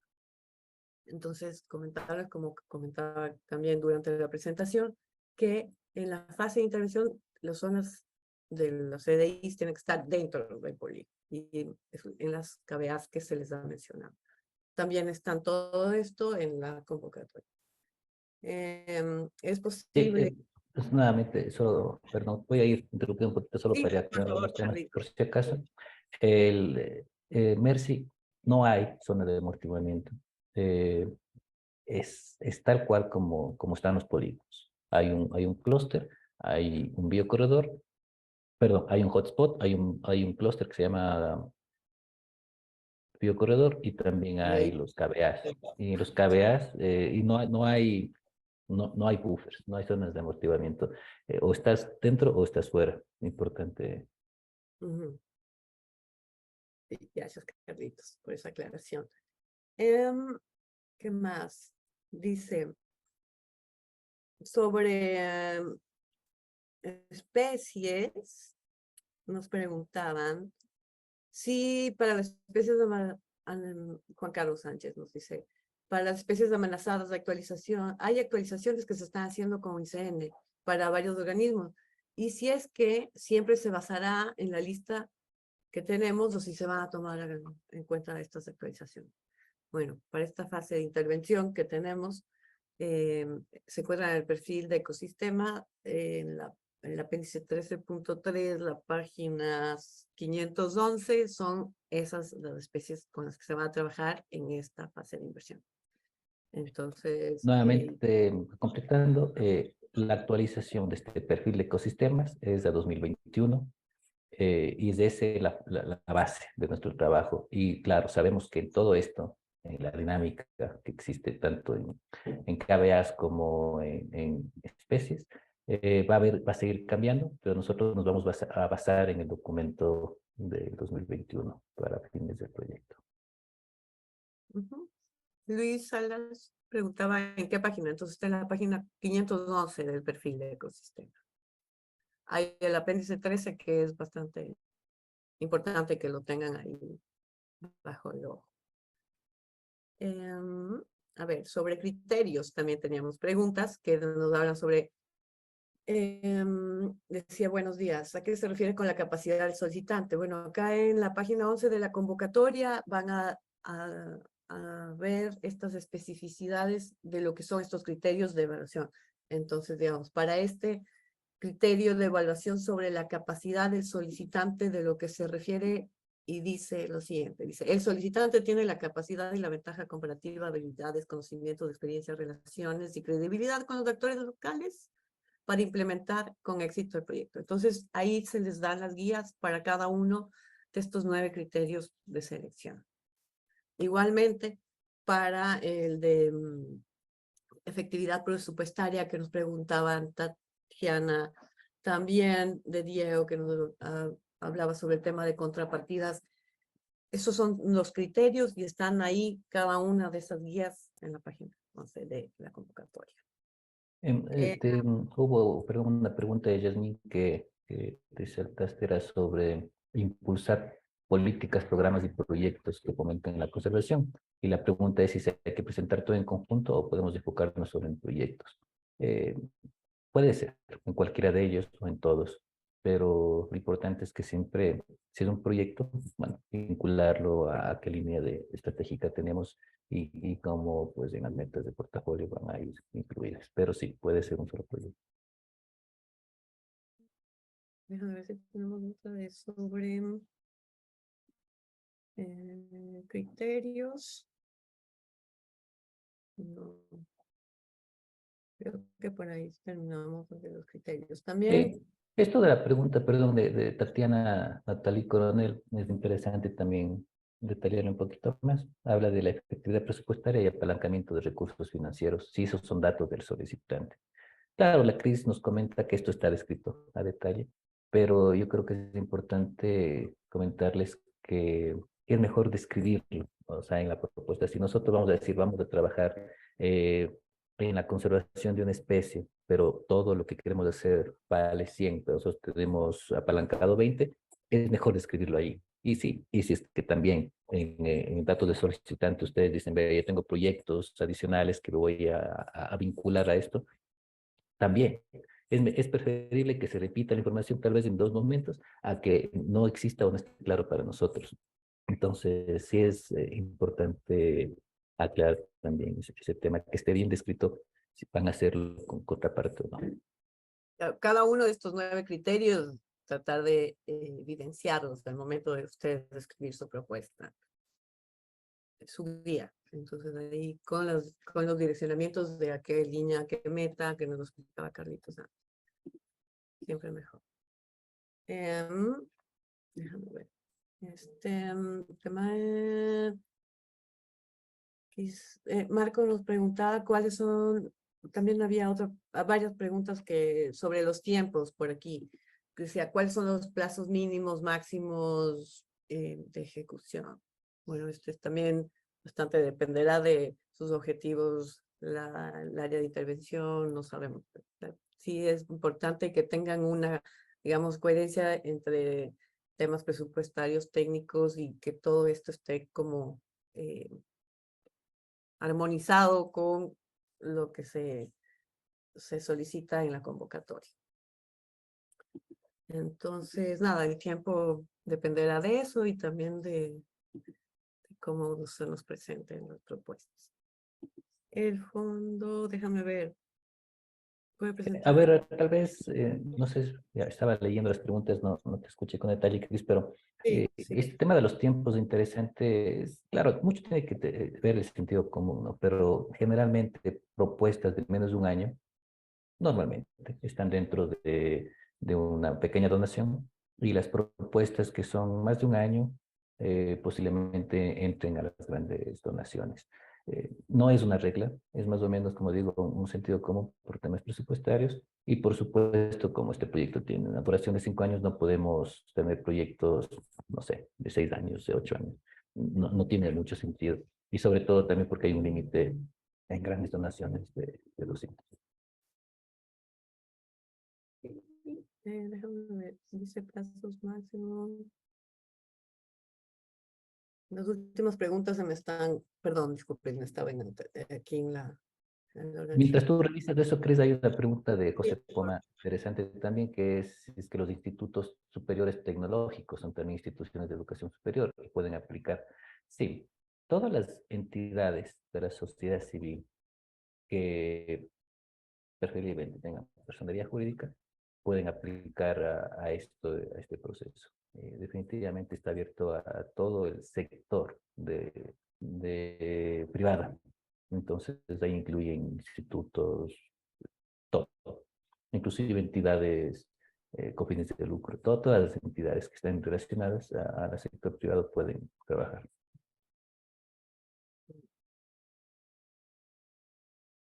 Entonces, comentarles, como comentaba también durante la presentación, que en la fase de intervención, las zonas de los CDIs tienen que estar dentro del polígono y en las KBAs que se les ha mencionado. También están todo esto en la convocatoria. Es posible... Pues nuevamente, solo, perdón, voy a ir interrumpiendo un poquito solo Sí, para por favor, por si acaso. Mercy, no hay zona de amortiguamiento. Es tal cual como están los polígonos. Hay un clúster, hay un biocorredor, perdón, hay un hotspot, hay un clúster que se llama biocorredor y también hay los KBAs. Y los KBAs, y no hay buffers, no hay zonas de amortiguamiento. O estás dentro o estás fuera. Importante. Ujú. Sí, gracias, Carlitos, por esa aclaración. ¿Qué más? Dice, sobre especies, nos preguntaban si para las especies de Juan Carlos Sánchez nos dice, para las especies amenazadas de actualización, hay actualizaciones que se están haciendo con ICN para varios organismos, y si es que siempre se basará en la lista que tenemos o si se van a tomar en cuenta estas actualizaciones. Bueno, para esta fase de intervención que tenemos, se encuentra en el perfil de ecosistema, en el apéndice 13.3, la página 511, son esas las especies con las que se va a trabajar en esta fase de inversión. Entonces, Nuevamente, completando, la actualización de este perfil de ecosistemas es de 2021. Y es ese la base de nuestro trabajo. Y claro, sabemos que en todo esto, en la dinámica que existe tanto en KBAs como en especies, va a seguir cambiando, pero nosotros nos vamos a basar en el documento del 2021 para fines del proyecto. Luis Salas preguntaba en qué página. Entonces está en la página 511 del perfil de ecosistema. Hay el apéndice 13 que es bastante importante que lo tengan ahí bajo el ojo. A ver, sobre criterios también teníamos preguntas que nos hablan sobre, decía buenos días, ¿a qué se refiere con la capacidad del solicitante? Bueno, acá en la página 11 de la convocatoria van a ver estas especificidades de lo que son estos criterios de evaluación. Entonces, digamos, para este criterio de evaluación sobre la capacidad del solicitante de lo que se refiere y dice lo siguiente, dice, el solicitante tiene la capacidad y la ventaja comparativa, habilidades, conocimientos, experiencias, relaciones y credibilidad con los actores locales para implementar con éxito el proyecto. Entonces, ahí se les dan las guías para cada uno de estos 9 criterios de selección. Igualmente, para el de efectividad presupuestaria que nos preguntaban Tatiana, también de Diego que nos hablaba sobre el tema de contrapartidas. Esos son los criterios y están ahí cada una de esas guías en la página 11 de la convocatoria. Hubo una pregunta de Yasmin que te saltaste, era sobre impulsar políticas, programas y proyectos que fomenten la conservación. Y la pregunta es si se hay que presentar todo en conjunto o podemos enfocarnos solo en proyectos. Puede ser en cualquiera de ellos o en todos, pero lo importante es que siempre, si es un proyecto, bueno, vincularlo a qué línea de estratégica tenemos y cómo pues en las metas de portafolio van a ir incluidas. Pero sí, puede ser un solo proyecto. Déjame ver si tenemos otra de sobre criterios. No. Creo que por ahí terminamos de los criterios. También. Esto de la pregunta, perdón, de Tatiana Natalí Coronel, es interesante también detallarlo un poquito más. Habla de la efectividad presupuestaria y apalancamiento de recursos financieros. Sí, esos son datos del solicitante. Claro, la crisis nos comenta que esto está descrito a detalle, pero yo creo que es importante comentarles que es mejor describirlo, o sea, en la propuesta. Si nosotros vamos a decir, vamos a trabajar en la conservación de una especie, pero todo lo que queremos hacer vale 100, pero nosotros tenemos apalancado 20, es mejor describirlo ahí. Y sí, y si es que también en datos de solicitante ustedes dicen, ve, yo tengo proyectos adicionales que voy a vincular a esto, también. Es preferible que se repita la información tal vez en 2 momentos a que no exista o no esté claro para nosotros. Entonces, sí es importante aclarar también ese tema, que esté bien descrito, si van a hacerlo con contraparte o no. Cada uno de estos 9 criterios tratar de evidenciarlos al momento de ustedes escribir su propuesta, su guía. Entonces ahí con los direccionamientos de a qué línea, a qué meta, que nos lo explicaba Carlitos antes. Siempre mejor. Déjame ver. Tema Marco nos preguntaba cuáles son, también había varias preguntas sobre los tiempos por aquí. Que decía, ¿cuáles son los plazos mínimos, máximos de ejecución? Bueno, también bastante dependerá de sus objetivos, el área de intervención, no sabemos. Sí es importante que tengan una, digamos, coherencia entre temas presupuestarios, técnicos y que todo esto esté como armonizado con lo que se solicita en la convocatoria. Entonces, nada, el tiempo dependerá de eso y también de cómo se nos presenten las propuestas. El fondo, déjame ver. ¿Puede A presentar? ver, tal vez, no sé, ya estaba leyendo las preguntas, no te escuché con detalle, Cris, pero Sí, este tema de los tiempos interesante es, claro, mucho tiene que ver el sentido común, ¿no? Pero generalmente propuestas de menos de un año, normalmente, están dentro de una pequeña donación y las propuestas que son más de un año posiblemente entren a las grandes donaciones. No es una regla, es más o menos, como digo, un sentido común por temas presupuestarios y por supuesto, como este proyecto tiene una duración de 5 años, no podemos tener proyectos, no sé, de 6 años, de 8 años. No tiene mucho sentido y sobre todo también porque hay un límite en grandes donaciones de 200. Déjame ver, dice plazos máximos. Las últimas preguntas se me están, perdón, disculpen, estaba aquí en la Mientras organización. tú revisas eso, Cris, hay una pregunta de Sí, José Poma interesante también, que es si es que los institutos superiores tecnológicos son también instituciones de educación superior y pueden aplicar. Sí, todas las entidades de la sociedad civil que preferiblemente tengan personería jurídica pueden aplicar a este proceso. Definitivamente está abierto a todo el sector de privada. Entonces, ahí incluyen institutos, todo, inclusive entidades con fines de lucro. Todas las entidades que estén relacionadas al sector privado pueden trabajar.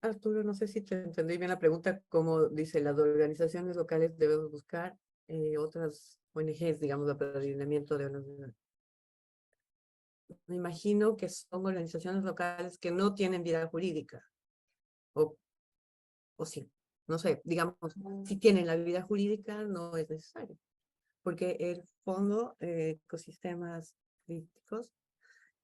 Arturo, no sé si te entendí bien la pregunta, como dice, las organizaciones locales debemos buscar otras ONGs, digamos, de apadrinamiento de organizaciones. Me imagino que son organizaciones locales que no tienen vida jurídica, o sí, no sé, digamos, si tienen la vida jurídica no es necesario, porque el Fondo Ecosistemas Críticos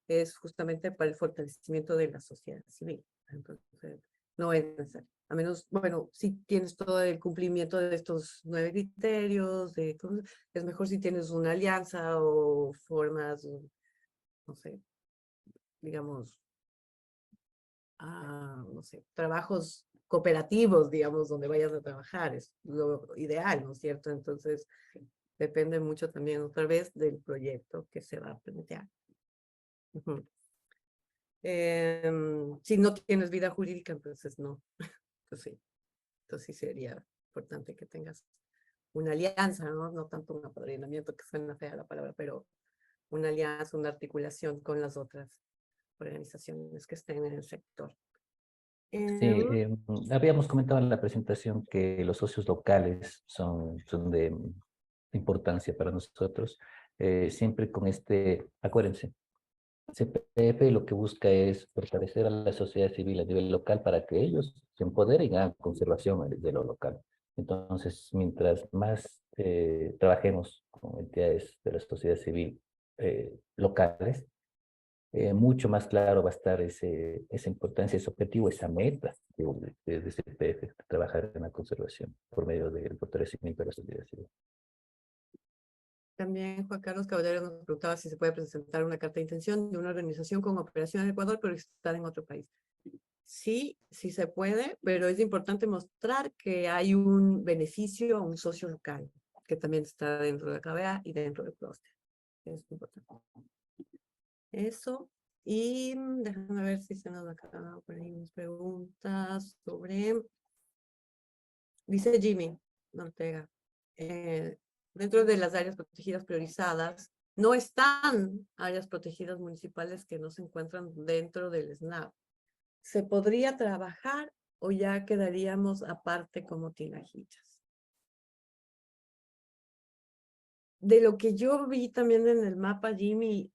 es justamente para el fortalecimiento de la sociedad civil. Entonces, no es necesario. A menos, bueno, si tienes todo el cumplimiento de estos 9 criterios, es mejor si tienes una alianza o formas, no sé, digamos, no sé, trabajos cooperativos, digamos, donde vayas a trabajar, es lo ideal, ¿no es cierto? Entonces, depende mucho también otra vez del proyecto que se va a plantear. Uh-huh. Si no tienes vida jurídica, entonces no. Entonces sí sería importante que tengas una alianza, ¿no? No tanto un apadrinamiento, que suena fea la palabra, pero una alianza, una articulación con las otras organizaciones que estén en el sector. Sí, habíamos comentado en la presentación que los socios locales son de importancia para nosotros, siempre con acuérdense, CPF lo que busca es fortalecer a la sociedad civil a nivel local para que ellos se empoderen a conservación de lo local. Entonces, mientras más trabajemos con entidades de la sociedad civil locales, mucho más claro va a estar esa importancia, ese objetivo, esa meta de CPF, trabajar en la conservación por medio del fortalecimiento de la sociedad civil. También Juan Carlos Caballero nos preguntaba si se puede presentar una carta de intención de una organización con operación en Ecuador, pero está en otro país. Sí, sí se puede, pero es importante mostrar que hay un beneficio a un socio local, que también está dentro de la KBA y dentro del clúster. Es importante. Eso. Y déjame ver si se nos ha quedado por ahí unas preguntas sobre... Dice Jimmy Ortega, dentro de las áreas protegidas priorizadas, no están áreas protegidas municipales que no se encuentran dentro del SNAP. ¿Se podría trabajar o ya quedaríamos aparte como tinajillas? De lo que yo vi también en el mapa, Jimmy,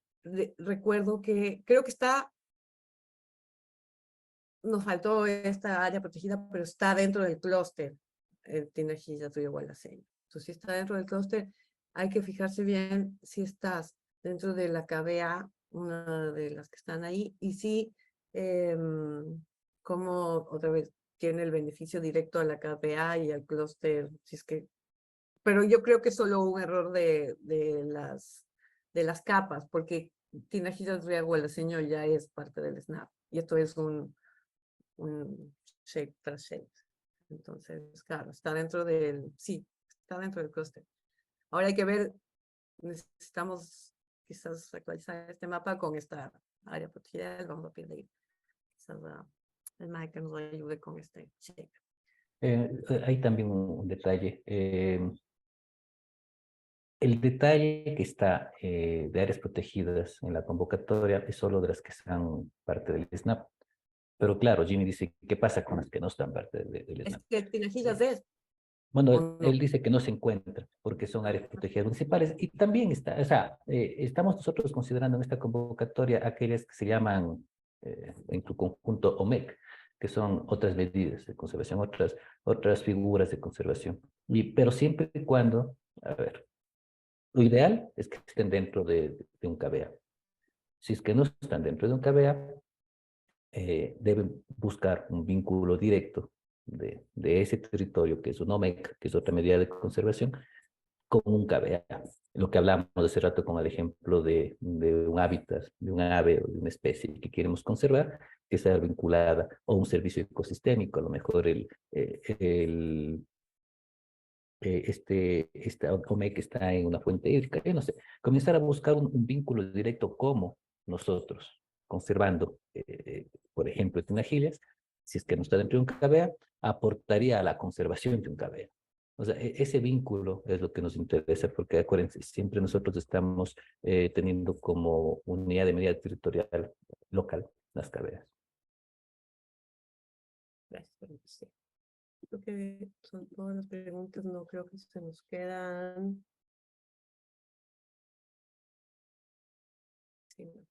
recuerdo que creo que está, nos faltó esta área protegida, pero está dentro del clúster, el tinajilla tuyo Gualaceo. Entonces, si está dentro del clúster, hay que fijarse bien si estás dentro de la KBA, una de las que están ahí, y si, como otra vez, tiene el beneficio directo a la KBA y al clúster, si es que, pero yo creo que es solo un error de las capas, porque Tinajillas Gualaceo ya es parte del SNAP, y esto es un shape tras shape. Entonces, claro, está dentro del, sí, está dentro del clúster. Ahora hay que ver, necesitamos quizás actualizar este mapa con esta área protegida. Vamos a pedir quizás el Mike que nos ayude con este shape. Hay también un detalle. El detalle que está de áreas protegidas en la convocatoria es solo de las que sean parte del SNAP. Pero claro, Jimmy dice, ¿qué pasa con las que no están parte del Es SNAP? que Tinajillas es. Bueno, No. él dice que no se encuentra porque son áreas protegidas municipales y también está, o sea, estamos nosotros considerando en esta convocatoria aquellas que se llaman en su conjunto OMEC, que son otras medidas de conservación, otras figuras de conservación. Pero siempre y cuando, a ver, lo ideal es que estén dentro de un KBA. Si es que no están dentro de un KBA, deben buscar un vínculo directo de ese territorio, que es un OMEC, que es otra medida de conservación, con un KBA. Lo que hablamos hace rato con el ejemplo de un hábitat, de un ave o de una especie que queremos conservar, que sea vinculada a un servicio ecosistémico, a lo mejor este OMEC está en una fuente hídrica, no sé, comenzar a buscar un vínculo directo como nosotros, conservando, por ejemplo, tinajillas, si es que no está dentro de un KBA, aportaría a la conservación de un KBA. O sea, ese vínculo es lo que nos interesa, porque acuérdense, siempre nosotros estamos teniendo como unidad de medida territorial local las KBAs. Gracias. Creo que son todas las preguntas, no creo que se nos quedan. Sí, no.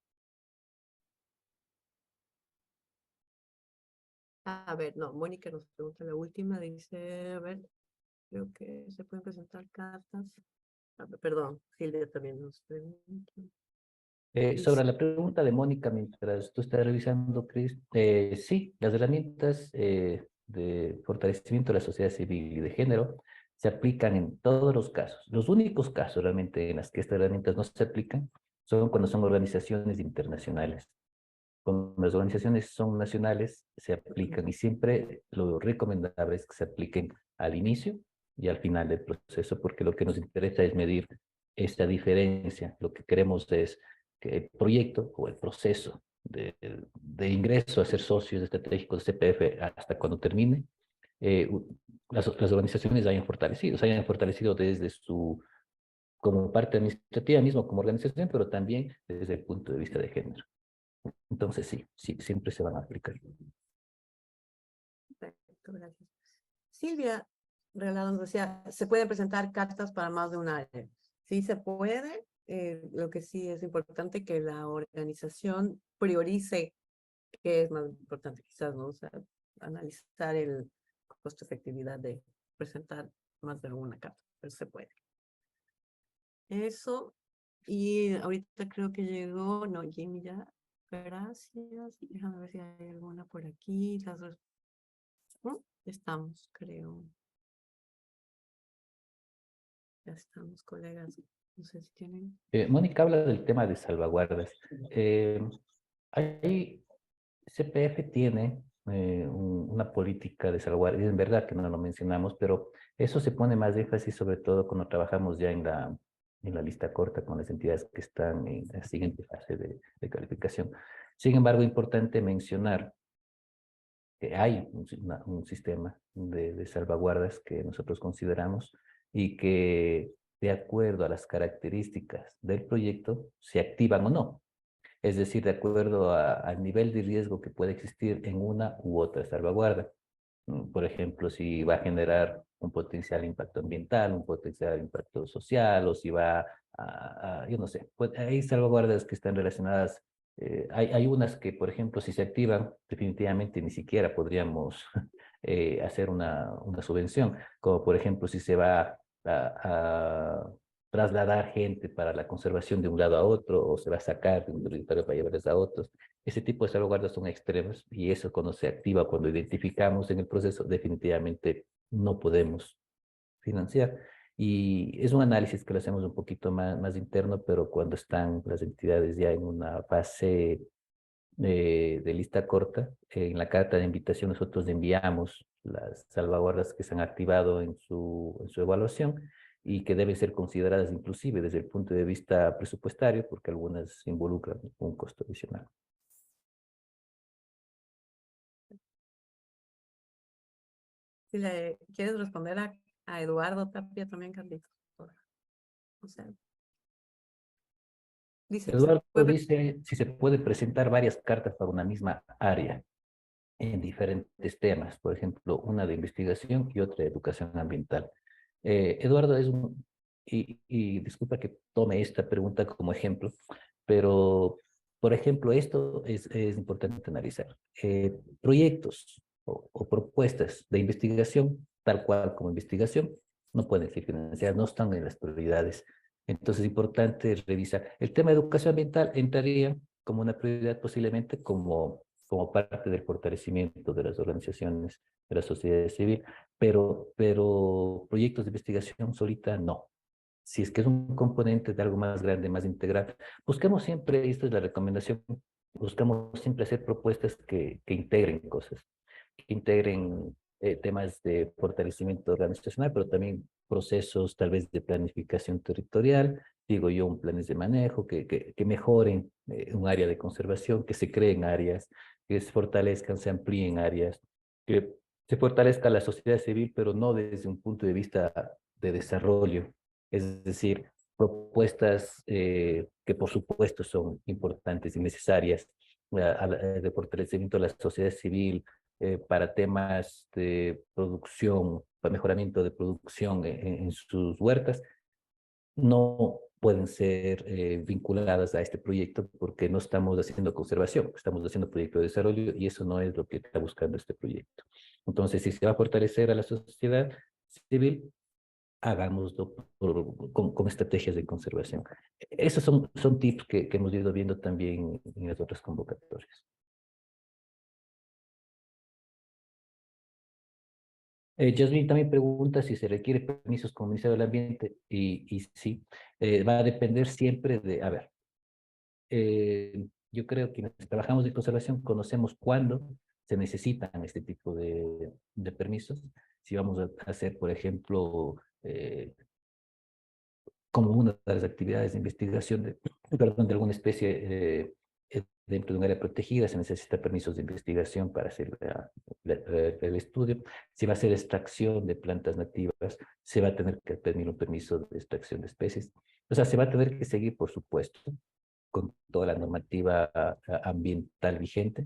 A ver, no, Mónica nos pregunta la última, dice, a ver, creo que se pueden presentar cartas. A ver, perdón, Silvia también nos pregunta. Sobre la pregunta de Mónica, mientras tú estás revisando, Cris, sí, las herramientas de fortalecimiento de la sociedad civil y de género se aplican en todos los casos. Los únicos casos realmente en las que estas herramientas no se aplican son cuando son organizaciones internacionales. Cuando las organizaciones son nacionales, se aplican y siempre lo recomendable es que se apliquen al inicio y al final del proceso, porque lo que nos interesa es medir esta diferencia. Lo que queremos es que el proyecto o el proceso de ingreso a ser socios estratégicos de CPF hasta cuando termine, las organizaciones se hayan fortalecido desde su, como parte administrativa mismo, como organización, pero también desde el punto de vista de género. Entonces sí, siempre se van a aplicar. Perfecto, gracias. Silvia Regalado nos decía, ¿se pueden presentar cartas para más de un área? Sí se puede, lo que sí es importante que la organización priorice qué es más importante, quizás, ¿no? O sea, analizar el costo-efectividad de presentar más de una carta, pero se puede. Eso, y ahorita creo que llegó, no, Jimmy ya, gracias. Déjame ver si hay alguna por aquí. Las dos. Estamos, creo. Ya estamos, colegas. No sé si tienen. Mónica habla del tema de salvaguardas. Ahí CPF tiene una política de salvaguardia. Es verdad que no lo mencionamos, pero eso se pone más énfasis sobre todo cuando trabajamos ya en la lista corta con las entidades que están en la siguiente fase de calificación. Sin embargo, importante mencionar que hay un sistema de salvaguardas que nosotros consideramos y que de acuerdo a las características del proyecto se activan o no. Es decir, de acuerdo al nivel de riesgo que puede existir en una u otra salvaguarda. Por ejemplo, si va a generar un potencial impacto ambiental, un potencial impacto social, o si va yo no sé, pues hay salvaguardas que están relacionadas. Hay unas que, por ejemplo, si se activan, definitivamente ni siquiera podríamos hacer una subvención, como por ejemplo si se va a trasladar gente para la conservación de un lado a otro, o se va a sacar de un territorio para llevarles a otros. Ese tipo de salvaguardas son extremos y eso cuando se activa, cuando identificamos en el proceso, definitivamente no podemos financiar. Y es un análisis que lo hacemos un poquito más interno, pero cuando están las entidades ya en una fase de lista corta, en la carta de invitación nosotros enviamos las salvaguardas que se han activado en su evaluación y que deben ser consideradas inclusive desde el punto de vista presupuestario, porque algunas involucran un costo adicional. Si le quieres responder a Eduardo Tapia también, Carlitos. O sea, dice, Eduardo dice si se puede presentar varias cartas para una misma área en diferentes temas, por ejemplo, una de investigación y otra de educación ambiental. Eduardo es y disculpa que tome esta pregunta como ejemplo, pero, por ejemplo, esto es importante analizar. Proyectos o propuestas de investigación, tal cual como investigación, no pueden ser financiadas, no están en las prioridades. Entonces es importante revisar. El tema de educación ambiental entraría como una prioridad posiblemente como parte del fortalecimiento de las organizaciones de la sociedad civil, pero proyectos de investigación solita no. Si es que es un componente de algo más grande, más integral, buscamos siempre, esta es la recomendación, buscamos siempre hacer propuestas que integren cosas, que integren temas de fortalecimiento organizacional, pero también procesos tal vez de planificación territorial, digo yo, un planes de manejo, que mejoren un área de conservación, que se creen áreas, que se fortalezcan, se amplíen áreas, que se fortalezca la sociedad civil, pero no desde un punto de vista de desarrollo, es decir, propuestas que por supuesto son importantes y necesarias de fortalecimiento de la sociedad civil para temas de producción, para mejoramiento de producción en sus huertas, no pueden ser vinculadas a este proyecto porque no estamos haciendo conservación, estamos haciendo proyecto de desarrollo y eso no es lo que está buscando este proyecto. Entonces, si se va a fortalecer a la sociedad civil, hagámoslo con estrategias de conservación. Esos son tips que hemos ido viendo también en las otras convocatorias. Jasmine también pregunta si se requiere permisos como Ministerio del Ambiente y sí, va a depender siempre de, a ver, yo creo que quienes trabajamos en conservación conocemos cuándo se necesitan este tipo de permisos. Si vamos a hacer, por ejemplo, como una de las actividades de investigación de alguna especie dentro de un área protegida, se necesita permisos de investigación para hacer el estudio. Si va a ser extracción de plantas nativas, se va a tener que pedir un permiso de extracción de especies. O sea, se va a tener que seguir, por supuesto, con toda la normativa ambiental vigente,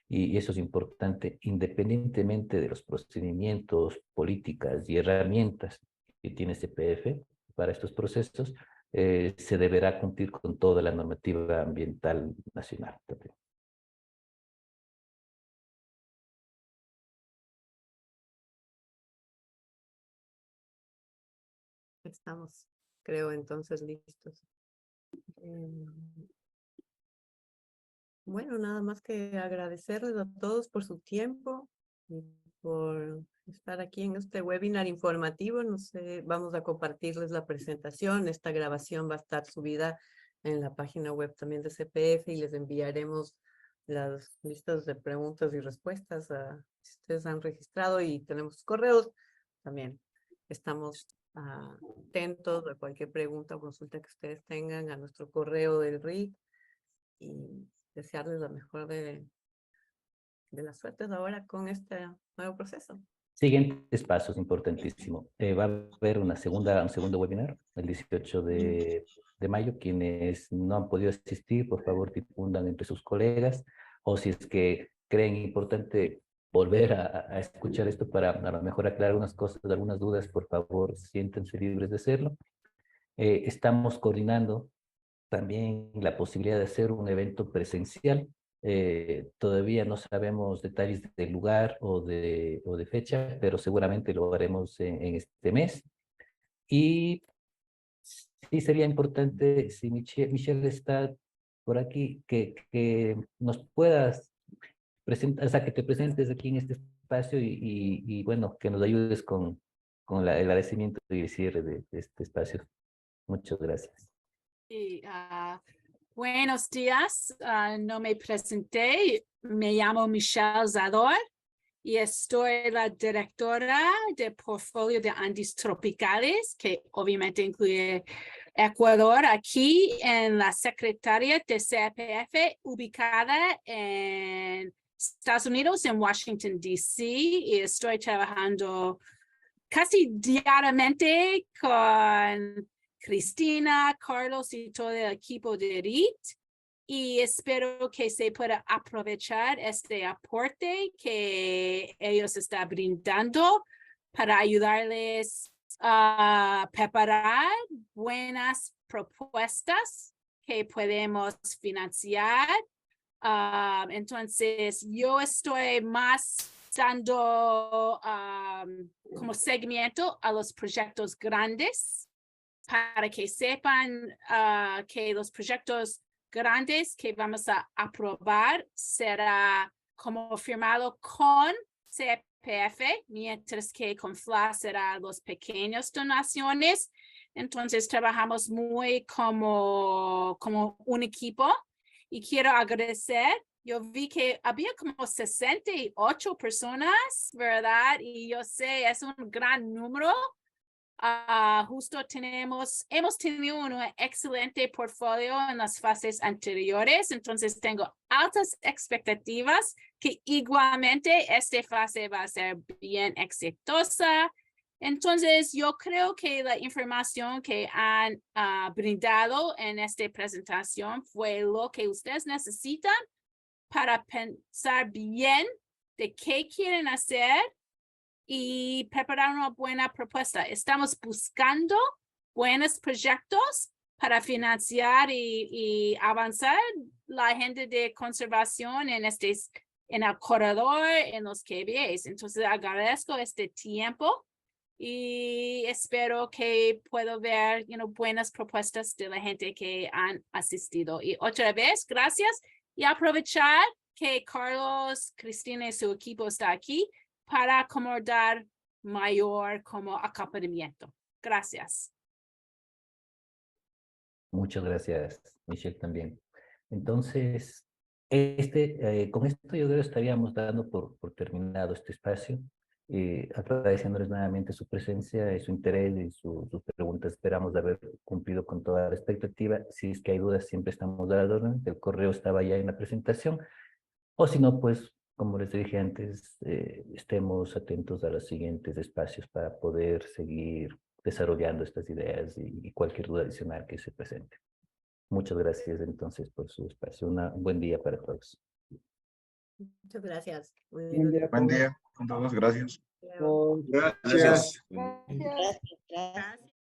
y eso es importante independientemente de los procedimientos, políticas y herramientas que tiene CPF para estos procesos, se deberá cumplir con toda la normativa ambiental nacional también. Estamos, creo, entonces listos. Bueno, nada más que agradecerles a todos por su tiempo y por estar aquí en este webinar informativo. No sé, vamos a compartirles la presentación. Esta grabación va a estar subida en la página web también de CPF y les enviaremos las listas de preguntas y respuestas. Si ustedes han registrado y tenemos correos, también estamos atentos a cualquier pregunta o consulta que ustedes tengan a nuestro correo del RIC y desearles la mejor de las suertes ahora con este nuevo proceso. Siguientes pasos, importantísimo. Va a haber un segundo webinar el 18 de mayo. Quienes no han podido asistir, por favor, difundan entre sus colegas, o si es que creen importante volver a escuchar esto para a lo mejor aclarar unas cosas, algunas dudas, por favor, siéntense libres de hacerlo. Estamos coordinando también la posibilidad de hacer un evento presencial. Todavía no sabemos detalles del lugar o de fecha, pero seguramente lo haremos en este mes. Y sí sería importante, si Michelle está por aquí, que nos puedas presentar, o sea, que te presentes aquí en este espacio y bueno, que nos ayudes con el agradecimiento y el cierre de este espacio. Muchas gracias. Sí, buenos días, no me presenté, me llamo Michelle Zador y estoy la directora de portfolio de Andes Tropicales, que obviamente incluye Ecuador, aquí en la Secretaría de CEPF, ubicada en Estados Unidos, en Washington, D.C., y estoy trabajando casi diariamente con Cristina, Carlos y todo el equipo de RIT, y espero que se pueda aprovechar este aporte que ellos están brindando para ayudarles a preparar buenas propuestas que podemos financiar. Entonces, yo estoy más dando como seguimiento a los proyectos grandes, para que sepan que los proyectos grandes que vamos a aprobar será como firmado con CPF, mientras que con FLA será los pequeños donaciones. Entonces trabajamos muy como un equipo, y quiero agradecer. Yo vi que había como 68 personas, ¿verdad? Y yo sé, es un gran número. Justo hemos tenido un excelente portfolio en las fases anteriores, entonces tengo altas expectativas que igualmente esta fase va a ser bien exitosa. Entonces, yo creo que la información que han brindado en esta presentación fue lo que ustedes necesitan para pensar bien de qué quieren hacer y preparar una buena propuesta. Estamos buscando buenos proyectos para financiar y avanzar la agenda de conservación en el corredor, en los KBAs. Entonces, agradezco este tiempo y espero que puedo ver buenas propuestas de la gente que han asistido. Y otra vez, gracias. Y aprovechar que Carlos, Cristina y su equipo está aquí para como dar mayor como acompañamiento. Gracias. Muchas gracias, Michelle, también. Entonces, con esto yo creo que estaríamos dando por terminado este espacio, agradeciéndoles nuevamente su presencia y su interés y sus preguntas. Esperamos de haber cumplido con toda la expectativa. Si es que hay dudas, siempre estamos a la orden. El correo estaba ya en la presentación. O si no, pues, como les dije antes, estemos atentos a los siguientes espacios para poder seguir desarrollando estas ideas y cualquier duda adicional que se presente. Muchas gracias entonces por su espacio. Un buen día para todos. Muchas gracias. Buen día con todos. Gracias. Gracias. Gracias. Gracias. Gracias.